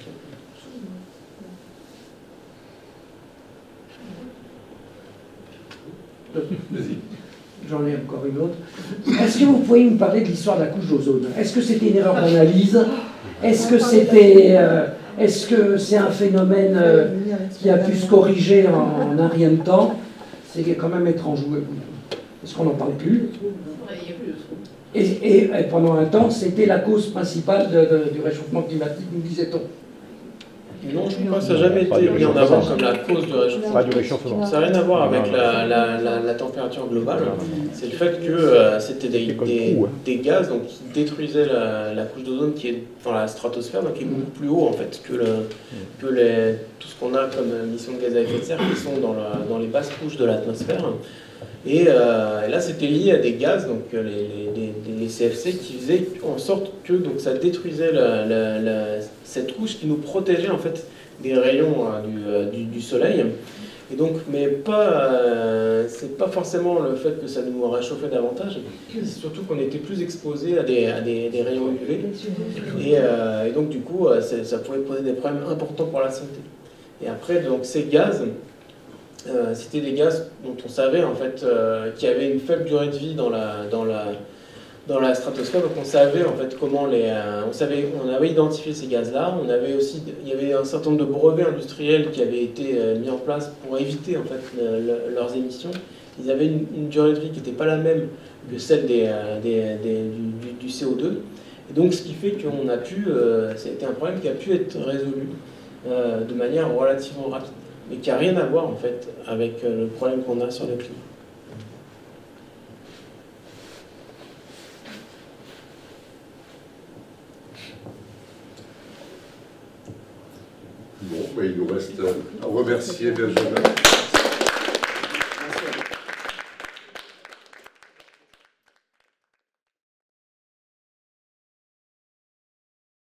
J'en ai encore une autre. Est-ce que vous pouvez me parler de l'histoire de la couche d'ozone? Est-ce que c'était une erreur d'analyse? Est-ce que c'est un phénomène qui a pu se corriger en un rien de temps? C'est quand même étrange. Est-ce qu'on n'en parle plus? Il n'y a plus de trou. Et pendant un temps, c'était la cause principale du réchauffement climatique, nous disait-on. Non, je crois que ça n'a jamais été mis en avant comme la cause du réchauffement. Pas du réchauffement. Ça n'a rien à voir avec la température globale. C'est le fait que c'était des gaz donc, qui détruisaient la couche d'ozone qui est dans la stratosphère, donc qui est beaucoup plus haut en fait que tout ce qu'on a comme émissions de gaz à effet de serre qui sont dans les basses couches de l'atmosphère. Et là, c'était lié à des gaz, donc les CFC, qui faisaient en sorte que donc, ça détruisait cette couche qui nous protégeait en fait des rayons du soleil. Et donc, mais c'est pas forcément le fait que ça nous réchauffait davantage, c'est surtout qu'on était plus exposé à des rayons UV. Et donc, du coup, ça pouvait poser des problèmes importants pour la santé. Et après, donc, ces gaz, c'était des gaz dont on savait en fait qu'il y avait une faible durée de vie dans la stratosphère, donc on savait en fait comment on avait identifié ces gaz-là. Il y avait un certain nombre de brevets industriels qui avaient été mis en place pour éviter en fait leurs émissions. Ils avaient une durée de vie qui n'était pas la même que celle du CO2. Et donc ce qui fait qu'on a pu, c'était un problème qui a pu être résolu de manière relativement rapide, mais qui n'a rien à voir en fait avec le problème qu'on a sur le climat. Bon, il nous reste à remercier Benjamin.